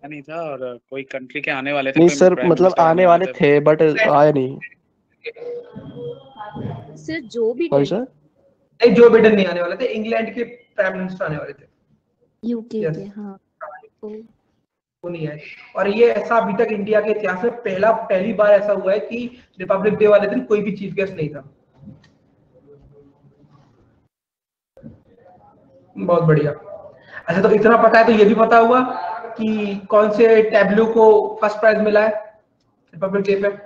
नहीं था, और कोई कंट्री के आने वाले थे, नहीं कोई सर, प्राइम मतलब मिनिस्टर आने वाले थे बट आए नहीं। सर जो भी सॉरी सर, नहीं, जो बिडेन नहीं आने वाले थे, इंग्लैंड के प्राइम मिनिस्टर आने वाले थे, यूके Yes. के, हाँ। वो नहीं आए। और ये ऐसा अभी तक इंडिया के इतिहास में पहली बार ऐसा हुआ है कि रिपब्लिक डे वाले दिन कोई भी चीफ गेस्ट नहीं था। बहुत बढ़िया। अच्छा, तो इतना पता है तो ये भी पता हुआ कि कौन से टैब्लू को फर्स्ट प्राइज मिला है रिपब्लिक डे पे?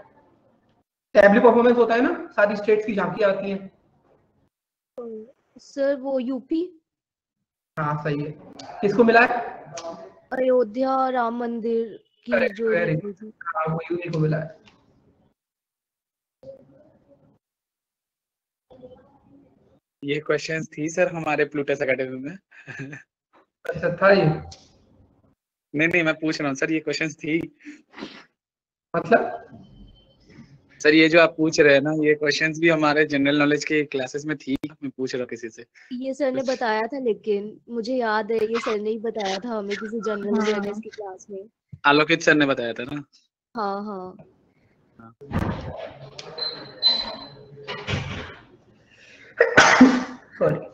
टैब्लू परफॉर्मेंस होता है ना, सारी स्टेट्स की झांकी आती हैं। सर वो यूपी। हाँ सही है। किसको मिला है? अयोध्या राम मंदिर की Correct, जो very रैली good. थी। हाँ, वो यूपी को मिला है। ये क्वेश्चंस थी सर हमारे प्लूटस एकेडमी में। अच्छा था ये? नहीं, मैं पूछ रहा हूँ सर, ये क्वेश्चंस थी मतलब सर, ये जो आप पूछ रहे हैं ना, ये क्वेश्चंस भी हमारे जनरल नॉलेज के क्लासेस में थी। मैं पूछ रहा हूँ किसी से। ये सर ने बताया था, लेकिन मुझे याद है ये सर ने ही बताया था हमें किसी जनरल अवेयरनेस की क्लास में। आलोकित सर ने बताया था ना। हाँ हाँ। सॉरी।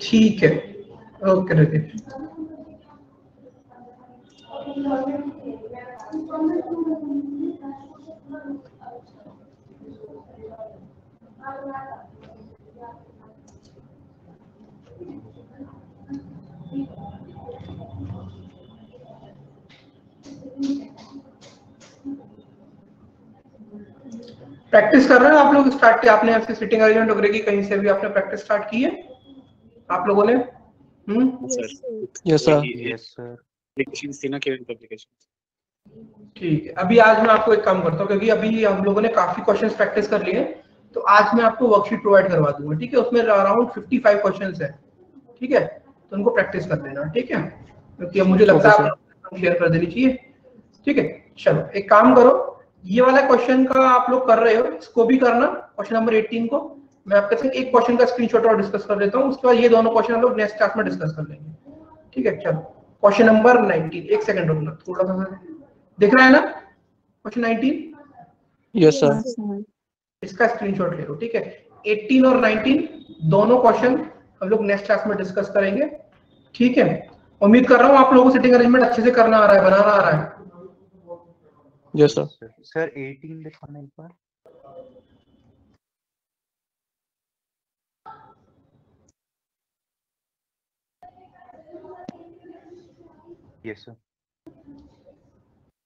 ठीक है, ओके रजनीश। प्रैक्टिस कर रहे हो आप लोग? स्टार्ट किया आपने ऐसे सिटिंग अरेंजमेंट वगैरह की कहीं से भी आपने प्रैक्टिस स्टार्ट की है आप लोगों ने? Yes sir. एप्लीकेशंस थी ना, केवल एप्लीकेशन। ठीक है, अभी आज मैं आपको एक काम करता हूँ, क्योंकि अभी हम लोगों ने काफी क्वेश्चंस प्रैक्टिस कर लिए, तो आज मैं आपको वर्कशीट प्रोवाइड करवा दूंगा, ठीक है? उसमें अराउंड 55 क्वेश्चंस है, ठीक है? तो उनको प्रैक्टिस कर लेना, ठीक है? क्योंकि मुझे लगता है आप शेयर कर देनी चाहिए, ठीक है? चलो एक काम करो, ये वाला क्वेश्चन का आप लोग कर रहे हो, इसको भी करना, क्वेश्चन नंबर 18 को। मैं आपके साथ एक क्वेश्चन का स्क्रीनशॉट और डिस्कस कर लेता हूँ, उसके बाद ये दोनों क्वेश्चन हम लोग नेक्स्ट क्लास में डिस्कस कर लेंगे, ठीक है? चलो क्वेश्चन नंबर 19, एक सेकंड रुकना, थोड़ा सा दिख रहा है ना क्वेश्चन 19? Yes sir. इसका स्क्रीनशॉट ले लो, ठीक है? 18 और 19 दोनों क्वेश्चन हम लोग नेक्स्ट क्लास में डिस्कस करेंगे, ठीक है? उम्मीद कर रहा हूँ आप लोगों को सिटिंग अरेंजमेंट अच्छे से करना आ रहा है, बनाना आ रहा है। Yes sir. सर 18 दिखाना एक बार। Yes sir.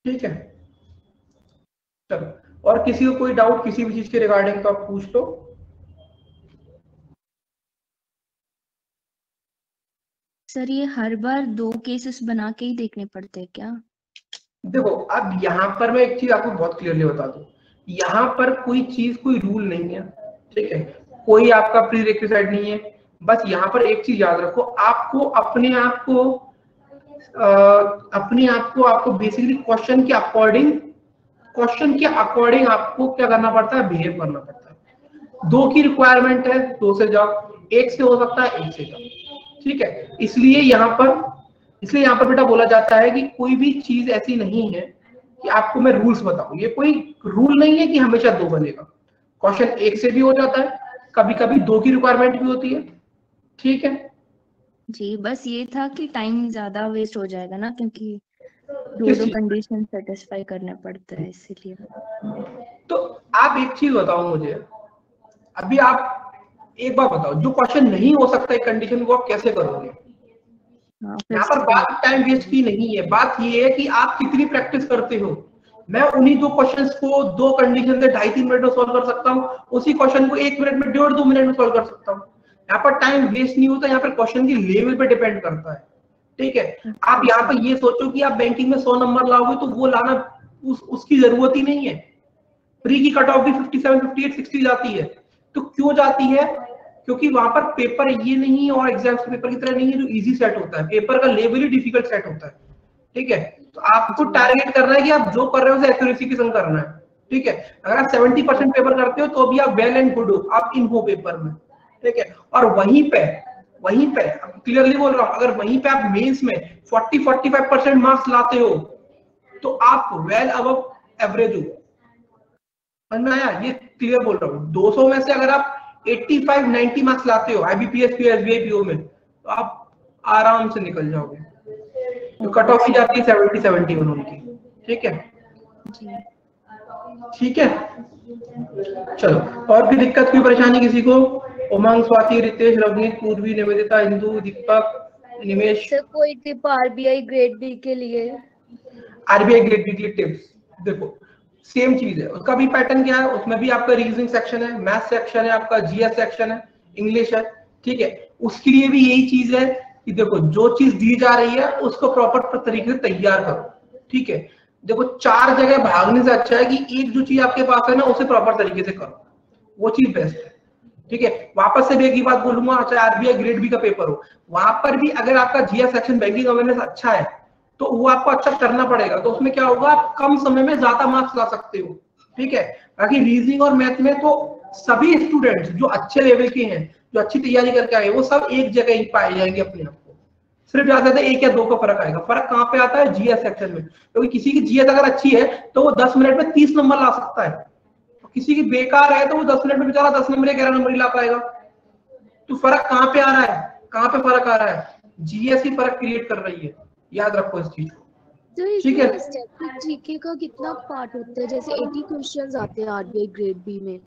ठीक है, चलो, और किसी को कोई डाउट किसी भी चीज के रिगार्डिंग तो आप पूछ लो। सर ये हर बार 2 केसेस बना के ही देखने पड़ते हैं क्या? देखो अब यहाँ पर मैं एक चीज आपको बहुत क्लियरली बता दूं, यहाँ पर कोई चीज कोई रूल नहीं है, ठीक है? कोई आपका प्री रिक्विजिट नहीं है, बस यहाँ पर एक चीज याद रखो, आपको अपने आप को आपको बेसिकली क्वेश्चन के अकॉर्डिंग आपको क्या करना पड़ता है, बिहेव करना पड़ता है। 2 की रिक्वायरमेंट है, 2 से जाओ, 1 से हो सकता है 1 से जाओ, ठीक है? इसलिए यहाँ पर बेटा बोला जाता है कि कोई भी चीज ऐसी नहीं है कि आपको मैं रूल्स बताऊं, ये कोई रूल नहीं है कि हमेशा 2 बनेगा। क्वेश्चन 1 से भी हो जाता है, कभी कभी 2 की रिक्वायरमेंट भी होती है, ठीक है जी? बस ये था कि टाइम ज्यादा वेस्ट हो जाएगा ना, क्योंकि 2 कंडीशन सेटिस्फाई करने पड़ते हैं, इसीलिए। तो आप एक चीज बताओ मुझे, अभी आप एक बार बताओ, जो क्वेश्चन नहीं हो सकता है कंडीशन, वो आप कैसे करोगे? यहाँ पर बात टाइम वेस्ट की नहीं है, बात ये है कि आप कितनी प्रैक्टिस करते हो। मैं उन्हीं 2 क्वेश्चंस को 2 कंडीशन से 2.5-3 मिनट में सॉल्व कर सकता हूँ, उसी क्वेश्चन को 1 मिनट में 1.5-2 मिनट में सॉल्व कर सकता हूँ। यहाँ पर टाइम वेस्ट नहीं होता, यहाँ पर क्वेश्चन की लेवल पे डिपेंड करता है, ठीक है? आप यहाँ पर ये सोचो कि आप बैंकिंग में 100 नंबर लाओगे, तो वो लाना उसकी जरूरत ही नहीं है। प्री की कट ऑफ भी 57, 58, 60 जाती है, तो क्यों जाती है? क्योंकि वहां पर पेपर ये नहीं और एग्जाम पेपर की तरह नहीं है जो इजी सेट होता है, पेपर का लेवल ही डिफिकल्ट सेट होता है, ठीक है? तो आपको टारगेट करना है कि आप जो कर रहे हो उसे एक्यूरेसी के संग करना है, ठीक है? अगर आप 70% पेपर करते हो तो भी आप वेल एंड गुड हो, आप इन हो पेपर में, ठीक है? और वहीं पे क्लियरली बोल रहा हूं, अगर वहीं पे आप मेंस में 40-45% मार्क्स लाते हो तो आप वेल अबव एवरेज हो। समझ में आया? ये क्लियर बोल रहा हूँ। 200 में से अगर आप 85-90 मार्क्स लाते हो IBPS पीओ SBI पीओ में, तो आप आराम से निकल जाओगे। तो कट ऑफ ही जाती है 70-71 उनकी, ठीक है? ठीक है, चलो, और भी दिक्कत कोई परेशानी किसी को? उमंग, स्वाति, रितेश, रवनीत, पूर्वी, निवेदिता, इंदु, दीपक, निमेश। सर कोई टिप RBI ग्रेड बी के लिए? RBI ग्रेड बी के टिप्स देखो, सेम चीज है, उसका भी पैटर्न क्या है, उसमें भी आपका रीजनिंग सेक्शन है, मैथ सेक्शन है, आपका GS सेक्शन है, इंग्लिश है, ठीक है? उसके लिए भी यही चीज है कि देखो, जो चीज दी जा रही है उसको प्रॉपर तरीके से तैयार करो, ठीक है? देखो 4 जगह भागने से अच्छा है कि एक जो चीज आपके पास है ना, उसे प्रॉपर तरीके से करो, वो चीज बेस्ट है, ठीक है? वापस से भी एक ही बात बोलूंगा, चाहे RBI ग्रेड बी का पेपर हो, वहां पर भी अगर आपका GS सेक्शन बैंकिंग अवेयरनेस अच्छा है तो वो आपको अच्छा करना पड़ेगा, तो उसमें क्या होगा, आप कम समय में ज्यादा मार्क्स ला सकते हो, ठीक है? बाकी रीजनिंग और मैथ में तो सभी स्टूडेंट्स जो अच्छे लेवल के हैं, जो अच्छी तैयारी करके आए, वो सब एक जगह ही पाए जाएंगे अपने आप को। सिर्फ ज्यादा से 1 या 2 का फर्क आएगा। फर्क कहाँ पे आता है? GS सेक्शन में, क्योंकि किसी की GS अगर अच्छी है तो वो 10 मिनट में 30 नंबर ला सकता है, किसी की बेकार है तो वो 10 मिनट में बेचारा 10 नंबर या 11 नंबर ही ला पाएगा। तो फर्क कहाँ पे आ रहा है? कहाँ पे फर्क आ रहा है? GS ही फर्क क्रिएट कर रही है, याद रखो इस चीज को, ठीक है? स्टैटिक जीके का कितना पार्ट होता है? जैसे 80 क्वेश्चंस आते हैं RBI ग्रेड बी में,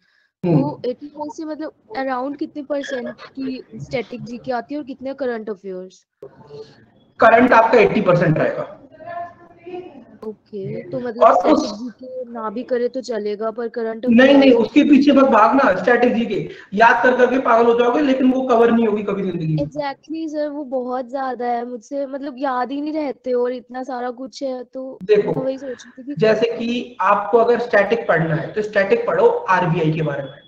वो 80 से मतलब अराउंड कितने परसेंट की स्टैटिक जीके आती है और कितने करंट अफेयर्स? करंट आपका 80% रहेगा। ओके, तो मतलब और स्टैटिक उस जीके ना भी करे तो चलेगा, पर करंट नहीं अफेयर्स उसके पीछे मत भागना, स्ट्रेटेजी के याद कर करके पागल हो जाओगे, लेकिन वो कवर नहीं होगी कभी जिंदगी में। एग्जैक्टली सर, वो बहुत ज्यादा है, मुझसे मतलब याद ही नहीं रहते और इतना सारा कुछ है, तो देखो मैं वही सोच रही थी कि जैसे कि आपको अगर स्टैटिक पढ़ना है तो स्टैटिक पढ़ो आरबीआई के बारे में,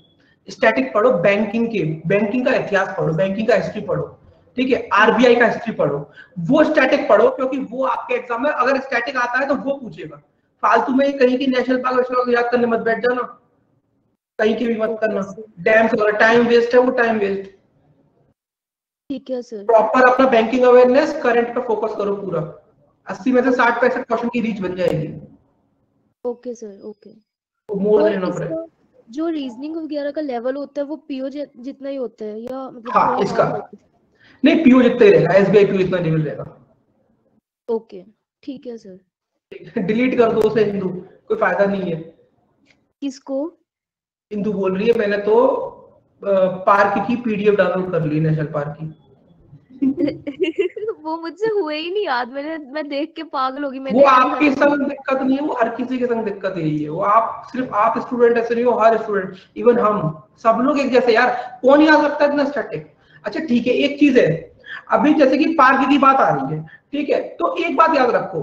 स्टैटिक पढ़ो बैंकिंग का इतिहास पढ़ो, बैंकिंग का हिस्ट्री पढ़ो, ठीक है, आरबीआई का हिस्ट्री पढ़ो, वो स्टैटिक पढ़ो, क्योंकि वो आपके एग्जाम में अगर स्टैटिक आता है तो वो पूछेगा। फालतू में कहीं की नेशनल पार्क याद करने मत बैठ जाना, कहीं की भी मत ओके करना, सर, डैम से टाइम वेस्ट है, वो टाइम वेस्ट। ठीक है सर। प्रॉपर अपना बैंकिंग अवेयरनेस करंट पे फोकस करो पूरा, 80 में से 60-65 क्वेश्चन की रीच बन जाएगी, ओके सर, ओके। वो मोड़ और लेना पड़ेगा। इसका जो रीजनिंग वगैरह का लेवल होता है वो पीओ जितना ही होता है या मतलब हाँ थोड़ा इसका हार्ड होता नहीं, पीओ जितना ही रहेगा, एसबीआई पीओ जितना लेवल रहेगा। है? ओके, ठीक है सर। डिलीट कर दो उसे हिंदू, कोई फायदा नहीं है। किसको? हिंदू बोल रही है, मैंने तो पार्क की पीडीएफ डाउनलोड कर ली, नेशनल पार्क की। वो मुझसे हुए ही नहीं याद, मैं देख के पागल होगी, वो मैंने अभी आपके संग दिक्कत नहीं है, वो हर किसी के संग दिक्कत यही है, वो आप सिर्फ आप स्टूडेंट ऐसे नहीं हो, हर स्टूडेंट, इवन हम सब लोग एक जैसे, यार कौन याद रखता है इतना स्टैटिक। अच्छा ठीक है, एक चीज है, अभी जैसे कि पार्क की बात आ रही है, ठीक है, तो एक बात याद रखो,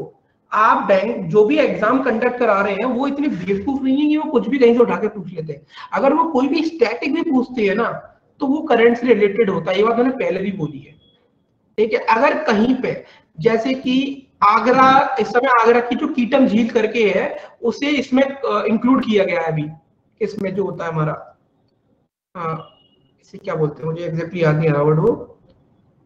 आप बैंक जो भी एग्जाम कंडक्ट करा रहे हैं वो इतनी बेवकूफ नहीं है कि वो कुछ भी कहीं से उठा के पूछ लेते हैं। अगर वो कोई भी स्टैटिक भी पूछते हैं ना तो वो करंट से रिलेटेड होता है, ये बात मैंने पहले भी बोली है, ठीक है। अगर कहीं पे जैसे कि आगरा, इस समय आगरा की जो कीटम झील करके है उसे इसमें इंक्लूड किया गया है अभी, इसमें जो होता है हमारा, इसे क्या बोलते हैं मुझे एग्जैक्टली याद नहीं आ रहा वर्ड, वो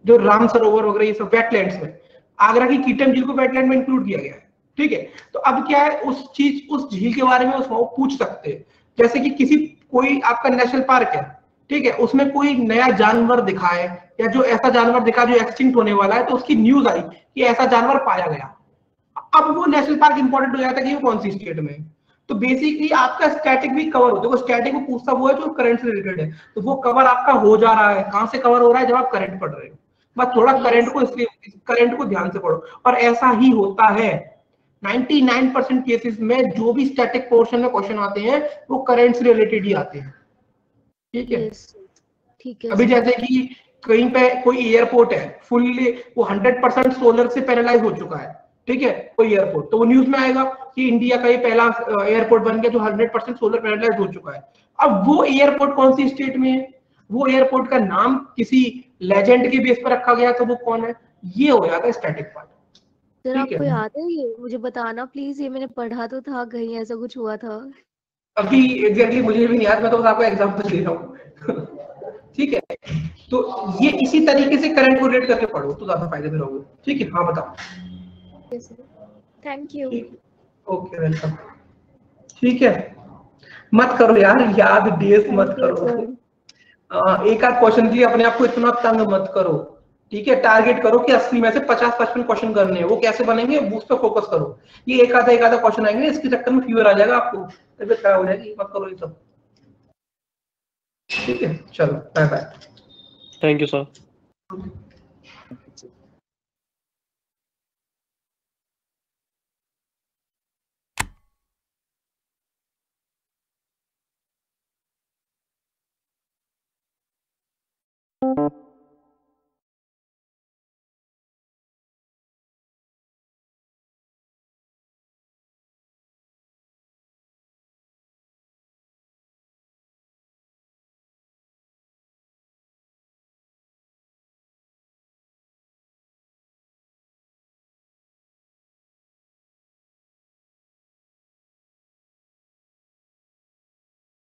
जो राम सरोवर वगैरह ये सब वेटलैंड्स में, आगरा की कीटम झील को वेटलैंड में इंक्लूड किया गया है, ठीक है। तो अब क्या है, उस झील के बारे में उसमें पूछ सकते हैं, जैसे कि किसी कोई आपका नेशनल पार्क है, ठीक है, उसमें कोई नया जानवर दिखाए या जो ऐसा जानवर दिखा जो एक्सटिंक्ट होने वाला है, तो उसकी न्यूज आई कि ऐसा जानवर पाया गया, अब वो नेशनल पार्क इंपॉर्टेंट हो जाता है कि वो कौन सी स्टेट में है। तो बेसिकली आपका स्टैटिक भी कवर होता है, स्टैटिक में पूछता वो है जो करंट से रिलेटेड है, तो वो कवर आपका हो जा रहा है। कहां से कवर हो रहा है? जब आप करंट पढ़ रहे हो, बस थोड़ा करंट को इसलिए करंट को ध्यान से पढ़ो, और ऐसा ही होता है 99% केसेस में जो भी स्टैटिक पोर्शन में क्वेश्चन आते हैं वो करंट से रिलेटेड ही आते हैं, ठीक है। ठीक है अभी सर। जैसे कि कहीं पे कोई एयरपोर्ट है फुल्ली, वो 100% सोलर से पैरालाइज हो चुका है, ठीक है, कोई एयरपोर्ट, तो वो न्यूज में आएगा कि इंडिया का ये पहला एयरपोर्ट बन गया जो 100% सोलर पैरालाइज हो चुका है। अब वो एयरपोर्ट कौन सी स्टेट में है, वो एयरपोर्ट का नाम किसी लेजेंड के बेस पर रखा गया, तो वो कौन है, ये हो जाता है स्टैटिक पार्ट, सर ठीक आपको है। याद है ये, मुझे बताना प्लीज, ये मैंने पढ़ा तो था कहीं, ऐसा कुछ हुआ था। अभी एग्जैक्टली मुझे भी नहीं याद, मैं तो बस आपको एग्जांपल दे रहा हूँ ठीक है। तो ये इसी तरीके से करंट को रिलेट करके पढ़ो तो ज्यादा फायदे में रहोगे, ठीक है। हाँ बताओ। Thank you. ठीक, ओके वेलकम, ठीक है। मत करो यार याद, डेज मत थैंक यू करो, सर। एक आध क्वेश्चन के लिए अपने आप को इतना तंग मत करो, ठीक है। टारगेट करो कि 80 में से 50-55 क्वेश्चन करने हैं, वो कैसे बनेंगे उस पर फोकस करो। ये एक आधा क्वेश्चन आएंगे, इसके चक्कर में फीवर आ जाएगा आपको, तबीयत खराब हो जाएगी, मत करो ये सब, ठीक है। चलो bye bye. Thank you sir.